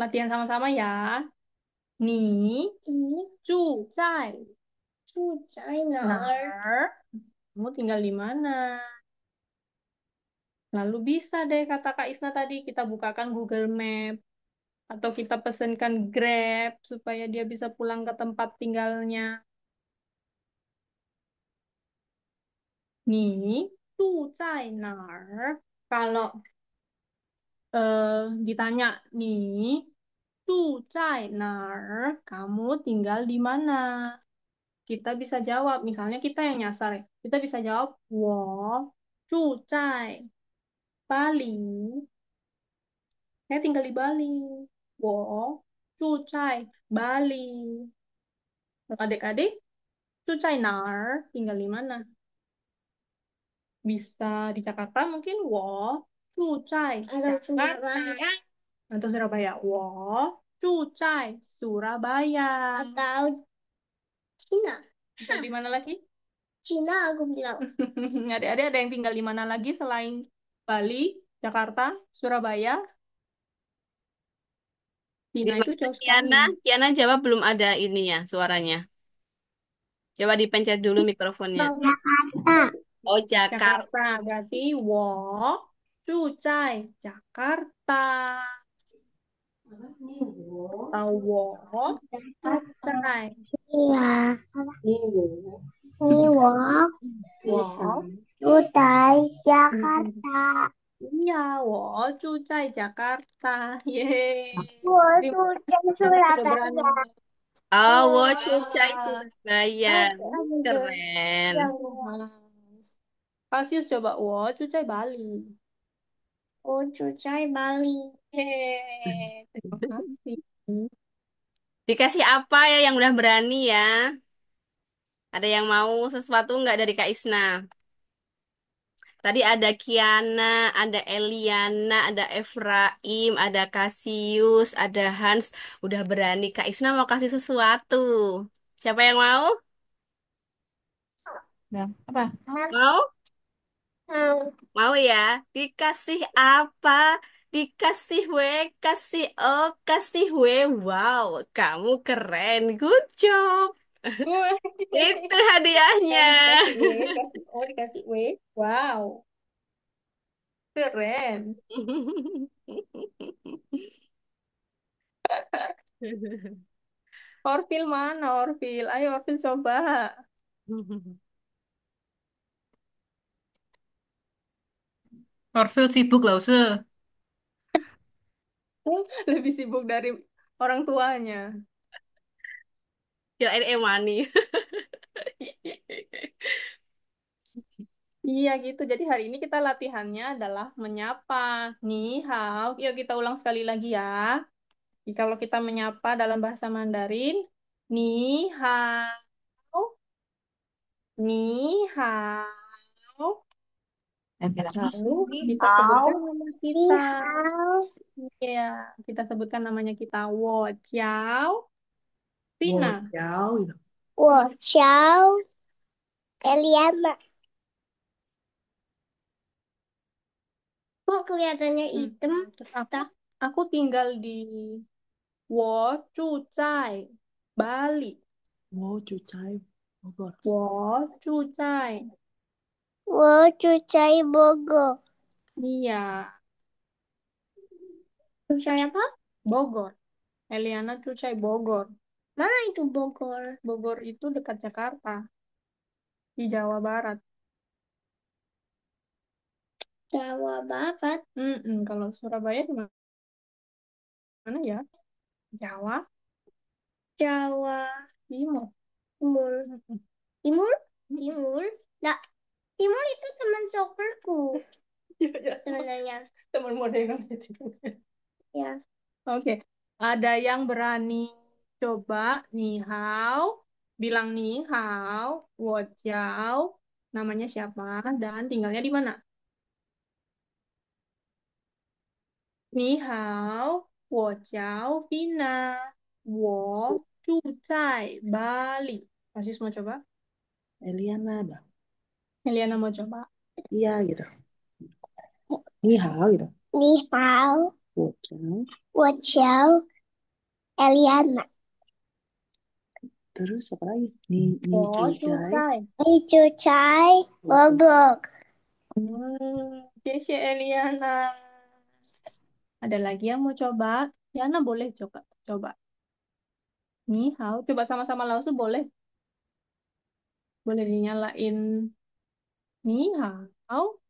Latihan sama-sama ya. 你住在
住在哪
哪
儿？
儿? Kamu tinggal di mana? Lalu bisa deh kata Kak Isna tadi kita bukakan Google Map atau kita pesenkan Grab supaya dia bisa pulang ke tempat tinggalnya. 你住在哪儿? Kalau ditanya 你住在哪儿? Kamu tinggal di mana? Kita bisa jawab, misalnya kita yang nyasar ya. Kita bisa jawab 我住在巴黎. Saya tinggal di Bali. 我住在巴黎. Adik-adik, 住在哪儿? Tinggal di mana? Bisa di Jakarta mungkin 我住在
Atau
Jakarta.
Surabaya?
Atau Surabaya. 我住在 Surabaya.
Atau Cina?
Atau di mana lagi?
Cina aku bilang.
Adik-adik ada yang tinggal di mana lagi selain Bali, Jakarta, Surabaya?
Di
Cina itu
mana
jauh sekali.
Kiana? Kiana jawab belum ada ininya suaranya. Coba dipencet dulu mikrofonnya.
Jakarta.
Oh, Jakarta.
Jakarta berarti 我住在 Jakarta. Atau 我住在
Iya. Ini wok
我
住在 Jakarta.
iya 我住在 Jakarta. Yeay.
我
Terima
住在
kasih sudah berani.
Surabaya.
Oh, wo cucai
Wah,
Surabaya. Keren.
Mas. Kasius coba 我住在 Bali.
我住在Bali.
Yeay, terima kasih.
Dikasih apa ya yang udah berani ya? Ada yang mau sesuatu nggak dari Kak Isna? Tadi ada Kiana, ada Eliana, ada Efraim, ada Kasius, ada Hans. Udah berani. Kak Isna mau kasih sesuatu. Siapa yang mau?
Nah, apa?
Mau?
Mau.
Mau ya? Dikasih apa? Dikasih W, kasih O, kasih W. Wow, kamu keren. Good job.
Wah,
Itu hadiahnya.
dikasih W, kasih O, dikasih W. Wow, keren. Orvil mana Orvil? Ayo Orvil coba.
Orville sibuk lah, Use.
Lebih sibuk dari orang tuanya.
Kirain Emani.
Iya gitu. Jadi hari ini kita latihannya adalah menyapa. Ni hao. Yuk kita ulang sekali lagi ya. Jadi kalau kita menyapa dalam bahasa Mandarin, ni hao, ni hao.
Dan bilang,
Lalu kita
Hao.
sebutkan nama
Ni
kita.
hao.
Iya, kita sebutkan namanya kita. Wo Jiao
Wow,
Pina.
jauh gitu.
我叫 Eliana. Kok kelihatannya hitam?
Terus aku tinggal di Wo Chu Cai, Bali.
Wow, cucai Bogor.
Wo Chu Cai.
我住在 Bogor.
Iya,
Saya apa?
Bogor. Eliana Cucai Bogor.
Mana itu Bogor?
Bogor itu dekat Jakarta. di Jawa Barat.
Jawa Barat.
Kalau Surabaya di mana ya? Jawa
Jawa
Timur.
Timur.
Mm-mm.
Timur? Timur? Nah, Timur itu teman soccerku
Iya, ya.
sebenarnya.
Teman modern itu.
Ya.
Oke. Ada yang berani coba ni hao, bilang ni hao, wo jiao, namanya siapa dan tinggalnya di mana? Ni hao, wo jiao Vina, wo住在 Bali. Kasus mau coba?
Eliana dah.
Eliana mau coba?
Iya gitu. Ni hao gitu.
你好，Bocah. 我叫 Eliana。Terus
apa lagi? Ni
我住
cujai.
在。
你住在 Bogor。
谢谢 Eliana. Ada lagi yang mau coba? Yana boleh coba. Coba. Ni hao. Coba sama-sama Lausu boleh. Boleh dinyalain. Ni hao.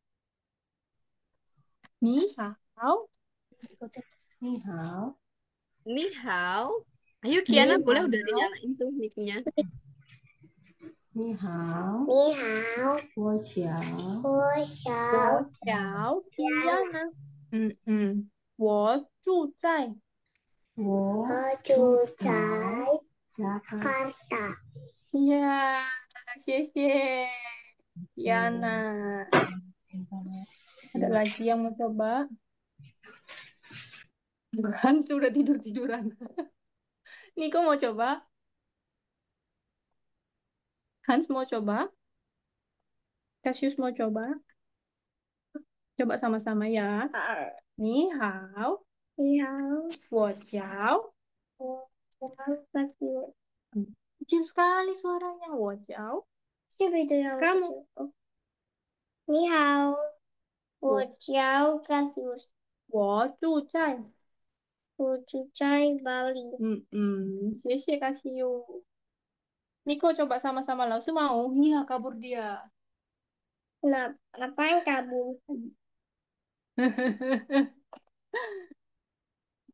Ni hao.
Ni hao.
Ni hao. Ayo
Ni
Kiana boleh udah
hao.
dinyalain tuh mic-nya.
Ni hao.
你好，
我想
我小
Wo xiao Yana. 我住在。
我
我住在
加他
Jakarta。Ya,
谢谢 Yana. Ada lagi yang mau coba? Bukan, sudah tidur-tiduran. Niko mau coba? Hans mau coba? Cassius mau coba? Coba sama-sama ya. Ni hao,
你好，wo
jiao.
我叫
Kecil sekali suaranya, wo jiao.
Siapa itu yang
Kamu.
kecil? Oh. 你好，我
我
叫 Kasius。
我住在。
我住在巴黎。
谢谢Kasius. Niko coba sama-sama langsung mau. Iya, kabur dia.
Kenapa? Ngapain kamu?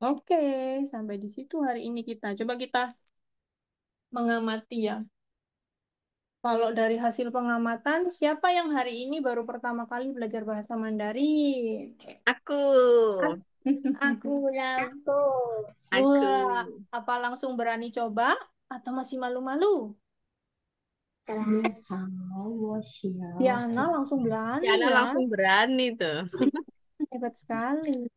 Oke, sampai di situ hari ini kita. Coba kita mengamati ya. Kalau dari hasil pengamatan, siapa yang hari ini baru pertama kali belajar bahasa Mandarin?
Aku.
Aku Aku.
Aku.
Wah, apa langsung berani coba atau masih malu-malu?
你好，我想
Diana langsung berani
Kiana
ya.
langsung berani tuh.
Hebat sekali.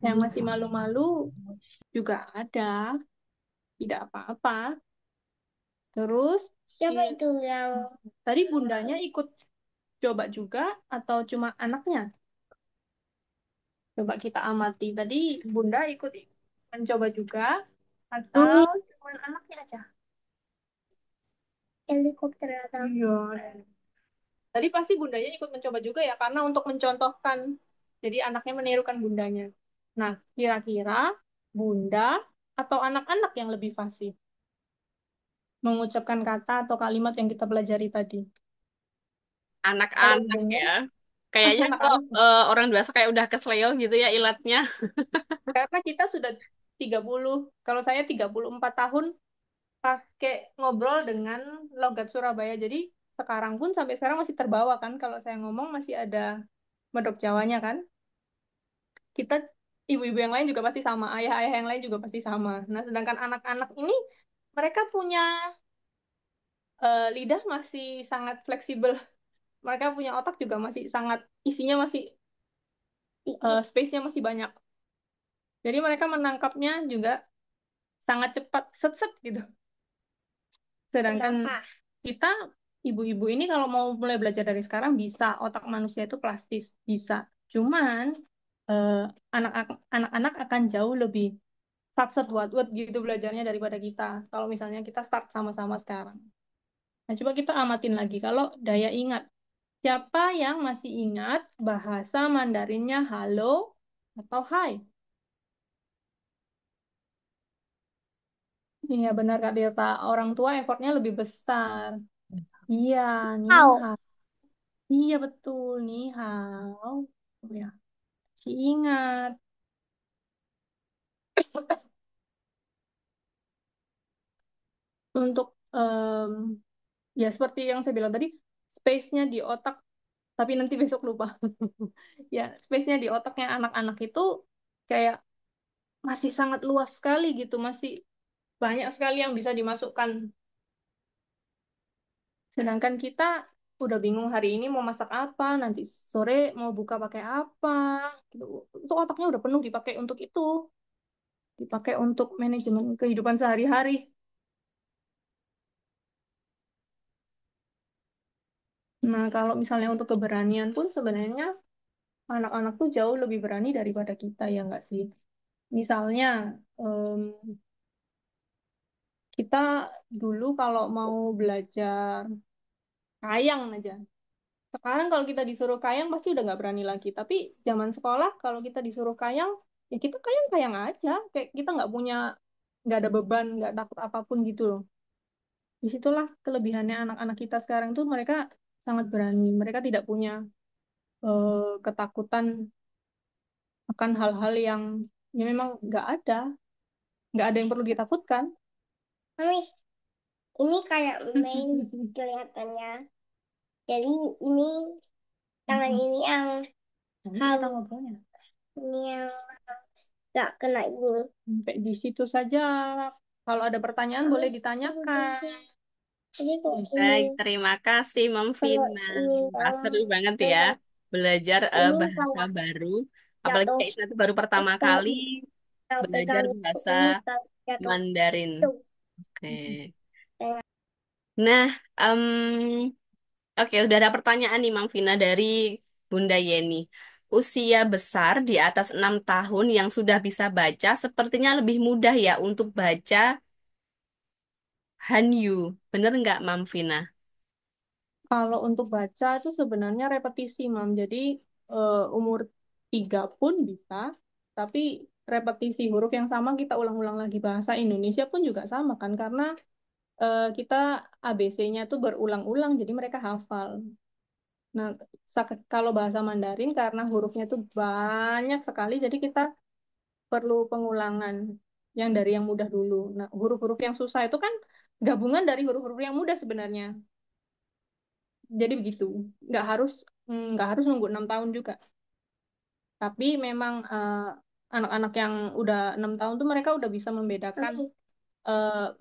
Yang masih malu-malu juga ada. Tidak apa-apa. Terus,
Siapa itu yang
tadi bundanya ikut coba juga atau cuma anaknya? Coba kita amati. Tadi bunda ikut mencoba juga
ini
atau cuma anaknya aja?
helikopter atau
Iya. Tadi pasti bundanya ikut mencoba juga ya, karena untuk mencontohkan. Jadi anaknya menirukan bundanya. Nah, kira-kira bunda atau anak-anak yang lebih fasih mengucapkan kata atau kalimat yang kita pelajari tadi? Kalau
Anak-anak
dengar,
ya. Kayaknya kalau
anak-anak.
orang dewasa kayak udah kesleo gitu ya ilatnya.
Karena kita sudah 30, kalau saya 34 tahun pakai ngobrol dengan logat Surabaya. Jadi sekarang pun sampai sekarang masih terbawa kan kalau saya ngomong masih ada medok Jawanya kan. Kita ibu-ibu yang lain juga pasti sama, ayah-ayah yang lain juga pasti sama. Nah, sedangkan anak-anak ini mereka punya lidah masih sangat fleksibel. Mereka punya otak juga masih sangat isinya masih
dikit
space-nya masih banyak. Jadi mereka menangkapnya juga sangat cepat, set-set gitu. Sedangkan
kenapa?
kita ibu-ibu ini kalau mau mulai belajar dari sekarang bisa, otak manusia itu plastis, bisa. Cuman eh, anak-anak akan jauh lebih sat-set wat-wat gitu belajarnya daripada kita. Kalau misalnya kita start sama-sama sekarang. Nah, coba kita amatin lagi. Kalau daya ingat, siapa yang masih ingat bahasa Mandarinnya halo atau hai? Iya benar Kak Tirta, orang tua effortnya lebih besar. Iya, ni
Tahu.
hao. Iya betul, ni hao. Oh, ya, si ingat. Untuk ya seperti yang saya bilang tadi, space-nya di otak, tapi nanti besok lupa. Ya, space-nya di otaknya anak-anak itu kayak masih sangat luas sekali gitu, masih banyak sekali yang bisa dimasukkan. Sedangkan kita udah bingung hari ini mau masak apa, nanti sore mau buka pakai apa, gitu. Itu otaknya udah penuh dipakai untuk itu, dipakai untuk manajemen kehidupan sehari-hari. Nah, kalau misalnya untuk keberanian pun sebenarnya anak-anak tuh jauh lebih berani daripada kita, ya nggak sih? Misalnya, em, kita dulu kalau mau belajar kayang aja. Sekarang kalau kita disuruh kayang pasti udah nggak berani lagi. Tapi zaman sekolah kalau kita disuruh kayang, ya kita kayang-kayang aja. Kayak kita nggak ada beban, nggak takut apapun gitu loh. Disitulah kelebihannya anak-anak kita sekarang tuh mereka sangat berani. Mereka tidak punya ketakutan akan hal-hal yang ya memang nggak ada yang perlu ditakutkan.
Mami, ini kayak main kelihatannya. Jadi ini tangan ini yang
Nanti kita
harus
ngobrolnya.
ini yang nggak kena ini.
Sampai di situ saja. Kalau ada pertanyaan boleh ditanyakan.
Jadi kok ini
Baik, terima kasih Mam
kalau
Vina.
ini
Wah,
yang
seru banget ya
kayak
belajar
ini
bahasa
kayak
baru. Apalagi
jatuh.
kayak Isna itu baru
Terus
pertama
kalau
kali
yang
belajar
pegang
bahasa
ini kayak jatuh.
Mandarin.
Tuh.
Oke. Nah, oke, udah ada pertanyaan nih Mam Vina dari Bunda Yeni. Usia besar di atas 6 tahun yang sudah bisa baca sepertinya lebih mudah ya untuk baca Hanyu. Bener nggak Mam Vina?
Kalau untuk baca itu sebenarnya repetisi, Mam. Jadi umur 3 pun bisa, tapi repetisi huruf yang sama kita ulang-ulang lagi. Bahasa Indonesia pun juga sama kan, karena kita ABC-nya tuh berulang-ulang, jadi mereka hafal. Nah, kalau bahasa Mandarin karena hurufnya tuh banyak sekali, jadi kita perlu pengulangan yang dari yang mudah dulu. Nah, huruf-huruf yang susah itu kan gabungan dari huruf-huruf yang mudah sebenarnya. Jadi begitu. Nggak harus nunggu 6 tahun juga. Tapi memang anak-anak yang udah 6 tahun tuh mereka udah bisa membedakan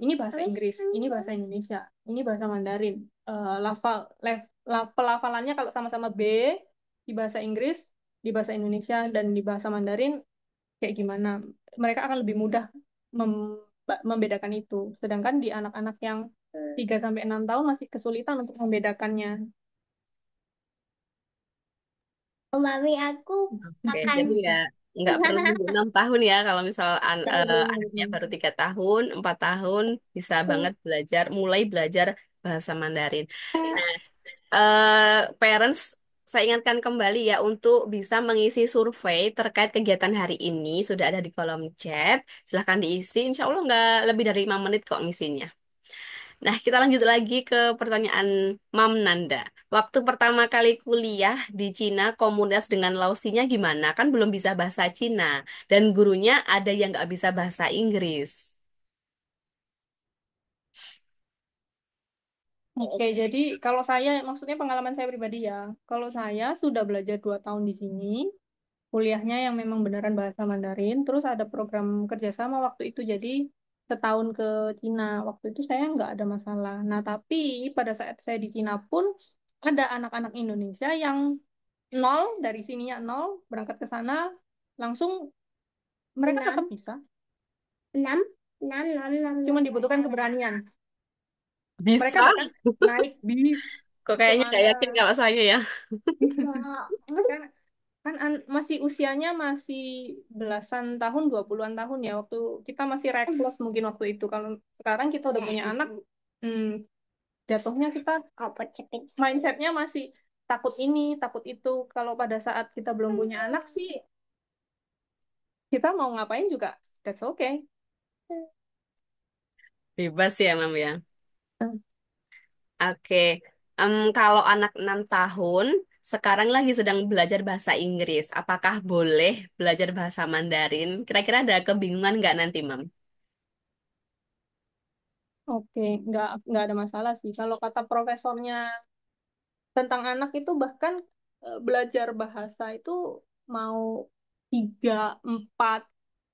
ini bahasa Inggris, ini bahasa Indonesia, ini bahasa Mandarin. Pelafalannya kalau sama-sama B di bahasa Inggris, di bahasa Indonesia dan di bahasa Mandarin kayak gimana? Mereka akan lebih mudah membedakan itu. Sedangkan di anak-anak yang 3 sampai 6 tahun masih kesulitan untuk membedakannya.
Oh, Mami aku
Oke,
akan
jadi ya nggak perlu nunggu 6 tahun ya kalau misal
Nggak perlu
anaknya
nunggu.
baru 3 tahun, 4 tahun bisa banget belajar, mulai belajar bahasa Mandarin. Nah, parents, saya ingatkan kembali ya untuk bisa mengisi survei terkait kegiatan hari ini sudah ada di kolom chat. Silahkan diisi. Insya Allah nggak lebih dari 5 menit kok ngisinya. Nah, kita lanjut lagi ke pertanyaan Mam Nanda. Waktu pertama kali kuliah di Cina, komunitas dengan Lausinya gimana? Kan belum bisa bahasa Cina. Dan gurunya ada yang nggak bisa bahasa Inggris.
Oke, jadi kalau saya, maksudnya pengalaman saya pribadi ya, kalau saya sudah belajar 2 tahun di sini, kuliahnya yang memang beneran bahasa Mandarin, terus ada program kerjasama waktu itu, jadi setahun ke Cina, waktu itu saya nggak ada masalah. Nah, tapi pada saat saya di Cina pun, ada anak-anak Indonesia yang nol, dari sininya nol, berangkat ke sana, langsung mereka tetap
enam,
bisa,
enam, enam, enam, enam.
cuma dibutuhkan keberanian. Mereka
Bisa?
bahkan naik bis
Kok kayaknya nggak
kemana.
yakin kalau saya ya.
kan kan masih usianya masih belasan tahun 20-an tahun ya waktu kita masih reckless mungkin waktu itu kalau sekarang kita udah punya anak hmm, jatuhnya kita
Apa cepet?
mindsetnya masih takut ini takut itu kalau pada saat kita belum punya anak sih kita mau ngapain juga that's okay.
Bebas ya, Mam ya. Oke. Kalau anak 6 tahun sekarang lagi sedang belajar bahasa Inggris, apakah boleh belajar bahasa Mandarin? Kira-kira ada kebingungan nggak nanti, Mam?
Oke, nggak ada masalah sih. Kalau kata profesornya tentang anak itu bahkan belajar bahasa itu mau 3, 4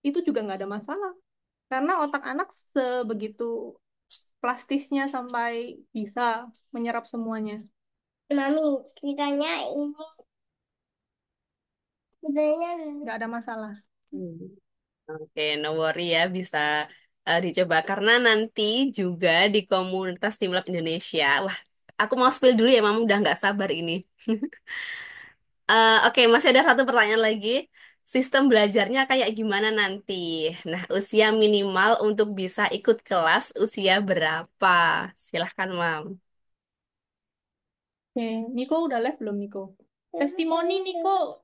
itu juga nggak ada masalah. Karena otak anak sebegitu plastisnya sampai bisa menyerap semuanya.
Mami, ceritanya ini ceritanya
Nggak ada masalah.
Hmm. Oke, no worry ya, bisa dicoba. Karena nanti juga di komunitas Timlab Indonesia, wah, aku mau spill dulu ya, Mam, udah nggak sabar ini. Oke, masih ada satu pertanyaan lagi. Sistem belajarnya kayak gimana nanti? Nah, usia minimal untuk bisa ikut kelas usia berapa? Silahkan, Mam.
Oke, Niko udah live belum Niko? Testimoni Niko.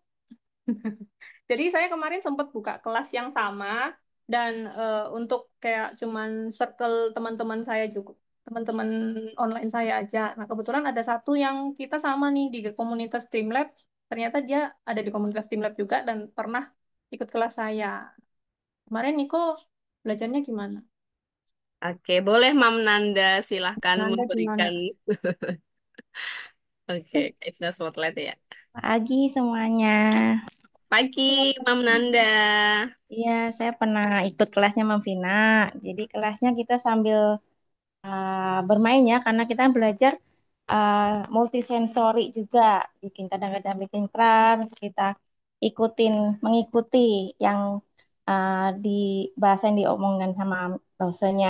Jadi saya kemarin sempat buka kelas yang sama dan untuk kayak cuman circle teman-teman saya juga, teman-teman online saya aja. Nah, kebetulan ada satu yang kita sama nih di komunitas Streamlab. Ternyata dia ada di komunitas Streamlab juga dan pernah ikut kelas saya. Kemarin Niko belajarnya gimana?
Oke, boleh Mam Nanda silahkan
Nanda
memberikan.
gimana?
Oke, Kaisna Spotlight ya.
Pagi semuanya.
Pagi, Mam Nanda.
Iya, saya pernah ikut kelasnya Memvina. Jadi kelasnya kita sambil bermain ya, karena kita belajar multisensori juga. Kadang-kadang bikin peran, terus kita mengikuti yang bahasa yang diomongkan sama dosennya.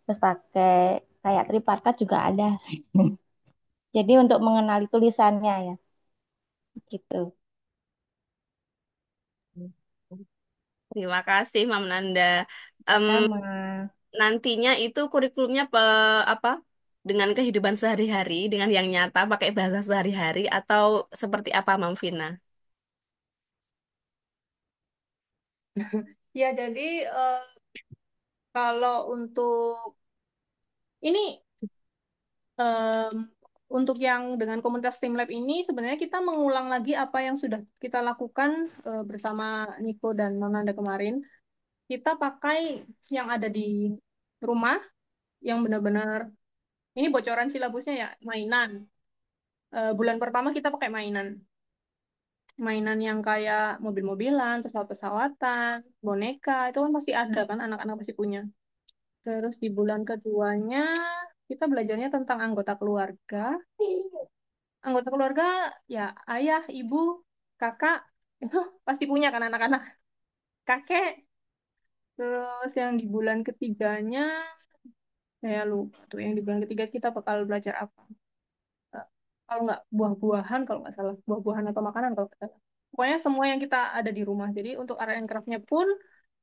Terus pakai kayak triparkat juga ada. Jadi untuk mengenali tulisannya ya, gitu.
Terima kasih, Mam Nanda. Em,
Sama.
nantinya itu kurikulumnya apa? Dengan kehidupan sehari-hari, dengan yang nyata, pakai bahasa sehari-hari, atau seperti apa, Mam Vina?
Ya, jadi kalau untuk ini em, untuk yang dengan komunitas Tim Lab ini sebenarnya kita mengulang lagi apa yang sudah kita lakukan bersama Niko dan Nonanda kemarin. Kita pakai yang ada di rumah yang benar-benar ini bocoran silabusnya ya, mainan. Bulan pertama kita pakai mainan. Mainan yang kayak mobil-mobilan, pesawat-pesawatan, boneka, itu kan pasti ada kan anak-anak pasti punya. Terus di bulan keduanya kita belajarnya tentang anggota keluarga. Anggota keluarga ya ayah, ibu, kakak itu pasti punya kan anak-anak. Kakek. Terus yang di bulan ketiganya saya lupa tuh yang di bulan ketiga kita bakal belajar apa. Eh, Kalau nggak buah-buahan kalau nggak salah buah-buahan atau makanan kalau nggak salah. Pokoknya semua yang kita ada di rumah. Jadi untuk art and craft-nya pun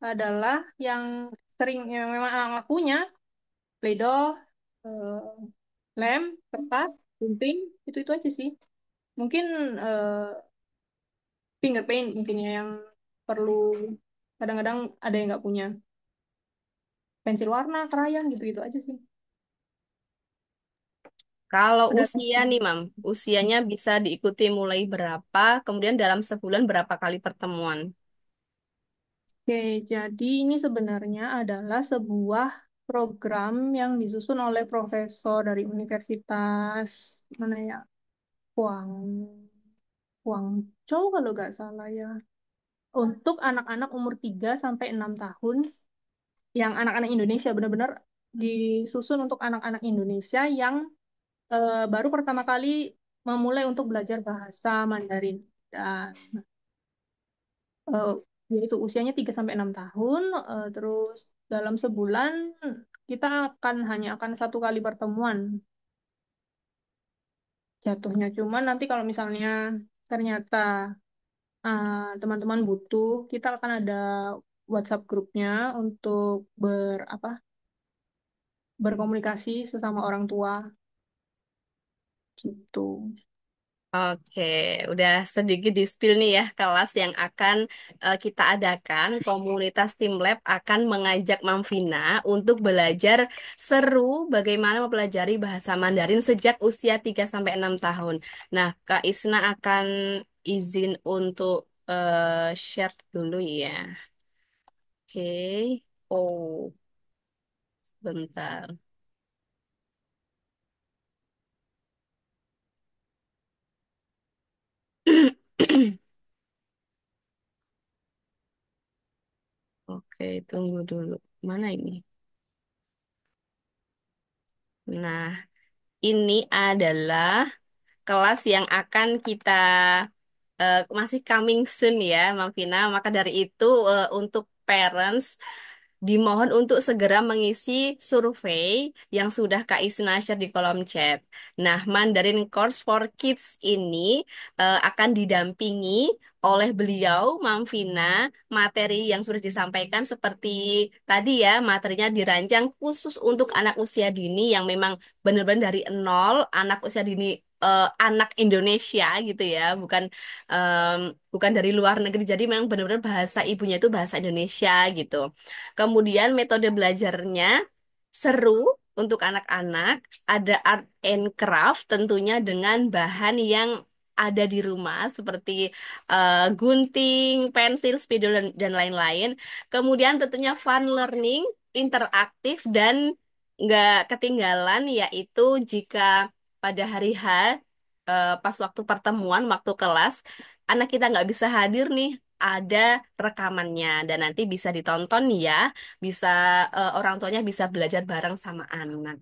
adalah yang sering yang memang anak-anak punya, Play-Doh, eh, lem, kertas, gunting, itu aja sih. Mungkin eh, finger paint mungkin ya yang perlu kadang-kadang ada yang nggak punya pensil warna, krayon gitu-gitu aja sih.
Kalau
Udah.
usia nih, Mam, usianya bisa diikuti mulai berapa, kemudian dalam sebulan berapa kali pertemuan?
Oke, jadi ini sebenarnya adalah sebuah program yang disusun oleh profesor dari Universitas mana ya? Guang, Guangzhou kalau nggak salah ya. Untuk anak-anak umur 3 sampai 6 tahun yang anak-anak Indonesia benar-benar disusun untuk anak-anak Indonesia yang baru pertama kali memulai untuk belajar bahasa Mandarin. Dan eh, yaitu usianya 3 sampai 6 tahun, terus dalam sebulan kita hanya akan satu kali pertemuan jatuhnya. Cuman nanti kalau misalnya ternyata teman-teman butuh, kita akan ada WhatsApp grupnya untuk berkomunikasi sesama orang tua gitu.
Oke, udah sedikit di-spill nih ya kelas yang akan kita adakan. Komunitas Tim Lab akan mengajak Mamvina untuk belajar seru bagaimana mempelajari bahasa Mandarin sejak usia 3 sampai 6 tahun. Nah, Kak Isna akan izin untuk share dulu ya. Oke. Oh, sebentar. Oke, tunggu dulu. Mana ini? Nah, ini adalah kelas yang akan kita masih coming soon ya, Mam Vina. Maka dari itu untuk parents dimohon untuk segera mengisi survei yang sudah Kak Isna share di kolom chat. Nah, Mandarin Course for Kids ini akan didampingi oleh beliau, Mam Vina, materi yang sudah disampaikan seperti tadi ya, materinya dirancang khusus untuk anak usia dini yang memang benar-benar dari nol, anak usia dini anak Indonesia gitu ya, bukan dari luar negeri. Jadi memang benar-benar bahasa ibunya itu bahasa Indonesia gitu. Kemudian metode belajarnya seru untuk anak-anak, ada art and craft tentunya dengan bahan yang ada di rumah seperti gunting, pensil, spidol dan lain-lain. Kemudian tentunya fun learning, interaktif dan nggak ketinggalan yaitu jika pada hari H pas waktu pertemuan, waktu kelas, anak kita nggak bisa hadir nih, ada rekamannya dan nanti bisa ditonton ya, bisa orang tuanya bisa belajar bareng sama anak.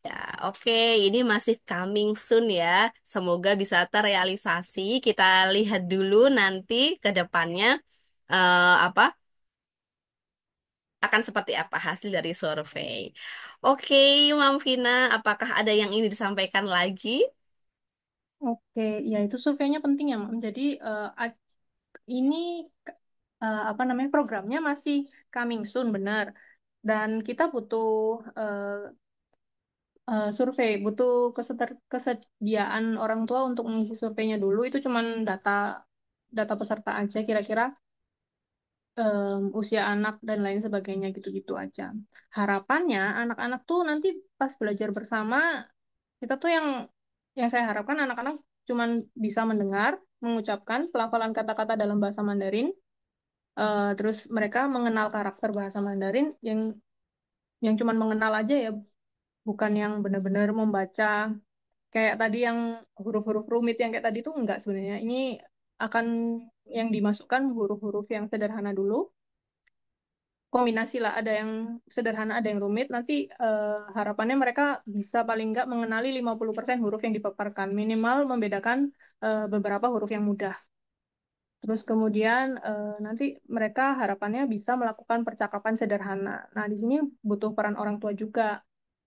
Ya, oke, ini masih coming soon ya. Semoga bisa terrealisasi. Kita lihat dulu nanti ke depannya apa akan seperti apa hasil dari survei. Oke, Mam Vina, apakah ada yang ingin disampaikan lagi?
Oke, ya itu surveinya penting ya, Mam. Jadi ini apa namanya programnya masih coming soon, benar. Dan kita butuh eh, survei, butuh kesediaan orang tua untuk mengisi surveinya dulu. Itu cuman data data peserta aja, kira-kira usia anak dan lain sebagainya gitu-gitu aja. Harapannya anak-anak tuh nanti pas belajar bersama, kita tuh yang saya harapkan anak-anak cuman bisa mendengar, mengucapkan pelafalan kata-kata dalam bahasa Mandarin, terus mereka mengenal karakter bahasa Mandarin yang cuman mengenal aja ya, bukan yang benar-benar membaca kayak tadi yang huruf-huruf rumit yang kayak tadi tuh enggak sebenarnya. Ini akan yang dimasukkan huruf-huruf yang sederhana dulu, kombinasi lah, ada yang sederhana ada yang rumit. Nanti harapannya mereka bisa paling nggak mengenali 50% huruf yang dipaparkan, minimal membedakan beberapa huruf yang mudah. Terus kemudian nanti mereka harapannya bisa melakukan percakapan sederhana. Nah, di sini butuh peran orang tua juga,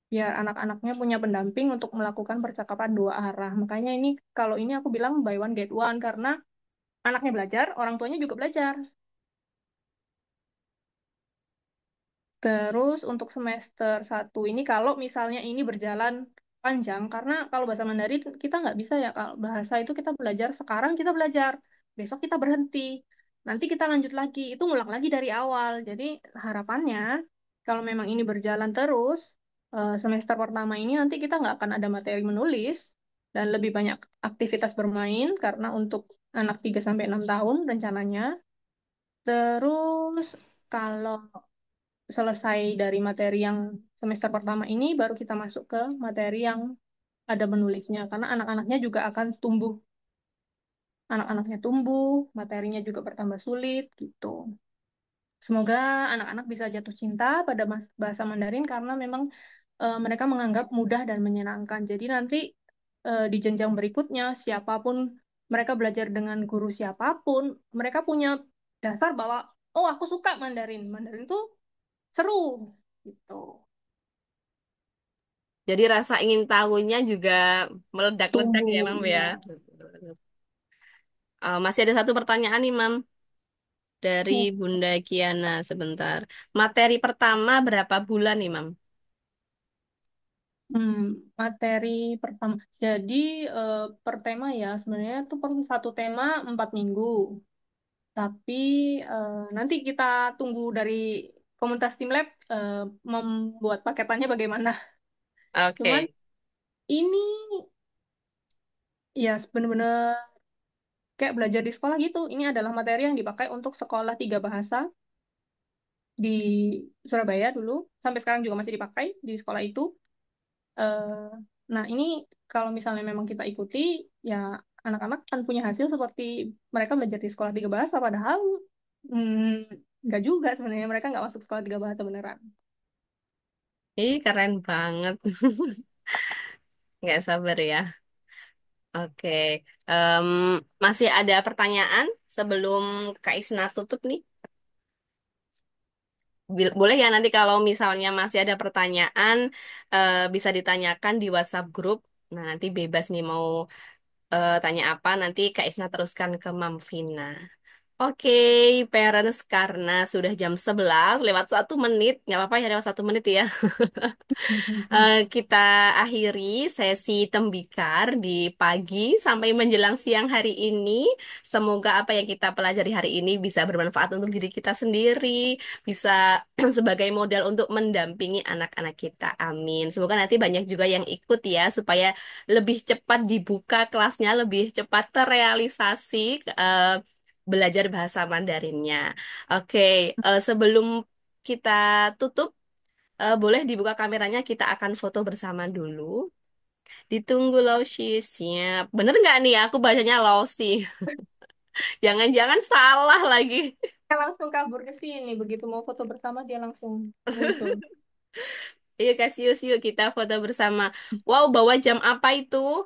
biar anak-anaknya punya pendamping untuk melakukan percakapan dua arah. Makanya ini kalau ini aku bilang buy one get one, karena anaknya belajar, orang tuanya juga belajar. Terus untuk semester 1 ini kalau misalnya ini berjalan panjang, karena kalau bahasa Mandarin kita nggak bisa ya, kalau bahasa itu kita belajar sekarang kita belajar, besok kita berhenti, nanti kita lanjut lagi, itu ngulang lagi dari awal. Jadi harapannya kalau memang ini berjalan terus, semester pertama ini nanti kita nggak akan ada materi menulis dan lebih banyak aktivitas bermain karena untuk anak 3 sampai 6 tahun rencananya. Terus kalau selesai dari materi yang semester pertama ini, baru kita masuk ke materi yang ada menulisnya. Karena anak-anaknya juga akan tumbuh. Anak-anaknya tumbuh, materinya juga bertambah sulit, gitu. Semoga anak-anak bisa jatuh cinta pada bahasa Mandarin karena memang mereka menganggap mudah dan menyenangkan. Jadi nanti di jenjang berikutnya, siapapun mereka belajar dengan guru siapapun, mereka punya dasar bahwa, oh aku suka Mandarin. Mandarin itu seru, gitu.
Jadi rasa ingin tahunya juga meledak-ledak ya,
Tumbuh,
Mam ya.
ya.
Masih ada satu pertanyaan nih, Mam, dari Bunda Kiana sebentar. Materi pertama berapa bulan nih, Mam?
Hmm, materi pertama. Jadi per tema ya sebenarnya itu per satu tema 4 minggu. Tapi nanti kita tunggu dari komunitas tim lab membuat paketannya bagaimana. Cuman
Oke.
ini ya benar-benar kayak belajar di sekolah gitu. Ini adalah materi yang dipakai untuk sekolah 3 bahasa di Surabaya dulu. Sampai sekarang juga masih dipakai di sekolah itu. Eh, nah, ini kalau misalnya memang kita ikuti, ya anak-anak kan punya hasil seperti mereka belajar di sekolah 3 bahasa, padahal nggak juga sebenarnya mereka nggak masuk sekolah 3 bahasa beneran.
Ih, keren banget. Nggak sabar ya. Oke. Em, Masih ada pertanyaan sebelum Kak Isna tutup nih? Boleh ya nanti kalau misalnya masih ada pertanyaan bisa ditanyakan di WhatsApp grup. Nah, nanti bebas nih mau tanya apa, nanti Kak Isna teruskan ke Mam Vina. Oke, parents, karena sudah jam 11 lewat 1 menit, nggak apa-apa ya lewat 1 menit ya. Kita akhiri sesi tembikar di pagi sampai menjelang siang hari ini. Semoga apa yang kita pelajari hari ini bisa bermanfaat untuk diri kita sendiri, bisa sebagai modal untuk mendampingi anak-anak kita. Amin. Semoga nanti banyak juga yang ikut ya, supaya lebih cepat dibuka kelasnya, lebih cepat terrealisasi belajar bahasa Mandarinnya. Oke, sebelum kita tutup, boleh dibuka kameranya, kita akan foto bersama dulu. Ditunggu Lausi, siap. Bener nggak nih aku bacanya Lausi? Jangan-jangan salah lagi.
Dia langsung kabur ke sini, begitu mau foto bersama dia langsung muncul.
Iya kasih yuk, yuk kita foto bersama. Wow, bawa jam apa itu?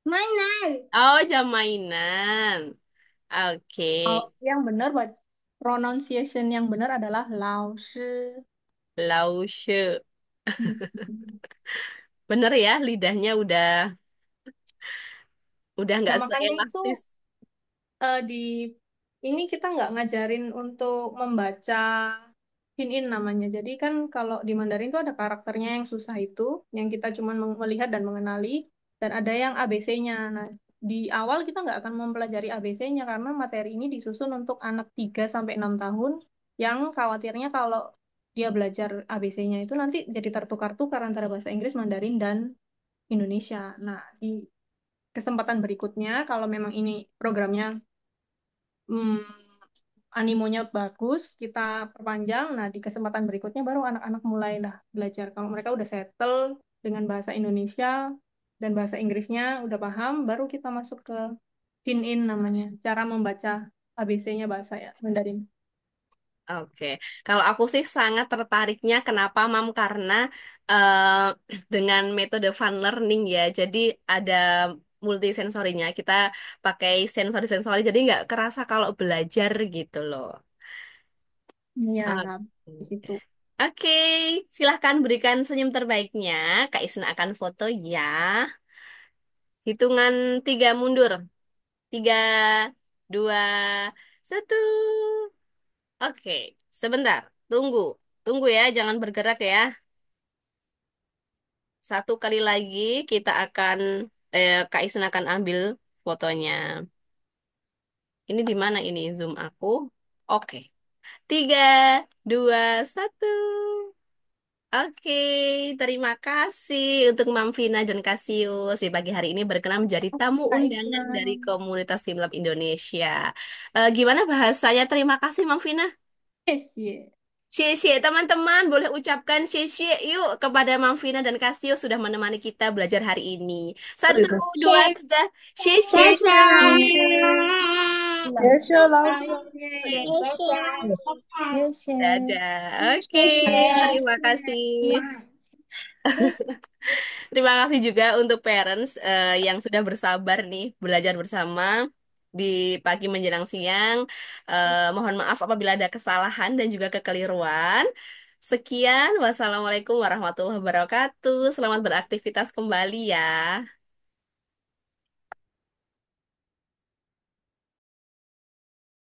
Mainan.
Oh, jam mainan. Oke,
Oh, yang benar, pronunciation yang benar adalah Laoshi.
Laushe. Bener ya, lidahnya udah
Nah,
nggak
makanya itu
seelastis.
di ini kita nggak ngajarin untuk membaca Pinyin namanya. Jadi kan kalau di Mandarin itu ada karakternya yang susah itu, yang kita cuma melihat dan mengenali, dan ada yang ABC-nya. Nah, di awal kita nggak akan mempelajari ABC-nya karena materi ini disusun untuk anak 3 sampai 6 tahun yang khawatirnya kalau dia belajar ABC-nya itu nanti jadi tertukar-tukar antara bahasa Inggris, Mandarin, dan Indonesia. Nah, di kesempatan berikutnya, kalau memang ini programnya hmm, animonya bagus, kita perpanjang. Nah, di kesempatan berikutnya baru anak-anak mulailah belajar. Kalau mereka udah settle dengan bahasa Indonesia dan bahasa Inggrisnya udah paham, baru kita masuk ke Pinyin namanya, cara membaca ABC-nya bahasa ya Mandarin.
Oke, kalau aku sih sangat tertariknya kenapa Mam? Karena eh, dengan metode fun learning ya, jadi ada multisensorinya. Kita pakai sensori-sensori, jadi nggak kerasa kalau belajar gitu loh.
Iya,
Oke,
di situ.
Oke, silahkan berikan senyum terbaiknya. Kak Isna akan foto ya. Hitungan 3 mundur. 3, 2, 1. Oke, sebentar. Tunggu. Tunggu ya, jangan bergerak ya. 1 kali lagi kita akan Kak Isen akan ambil fotonya. Ini di mana ini zoom aku? Oke. 3, 2, 1. Oke, terima kasih untuk Mam Vina dan Kasius di pagi hari ini berkenan menjadi tamu
Kak
undangan
Isna.
dari komunitas Simlab Indonesia. Gimana bahasanya? Terima kasih Mam Vina.
Yes, yeah.
Xie teman-teman, boleh ucapkan xie yuk kepada Mam Vina dan Kasio sudah menemani kita belajar hari ini. Satu,
Itu.
dua, tiga, xie.
Ya, sure, langsung.
Ayo,
Yes,
yeay.
Yes, yes.
Dadah. Oke, terima kasih.
yes.
Terima kasih juga untuk parents yang sudah bersabar nih belajar bersama di pagi menjelang siang. Mohon maaf apabila ada kesalahan dan juga kekeliruan. Sekian, wassalamualaikum warahmatullahi wabarakatuh. Selamat beraktivitas kembali ya.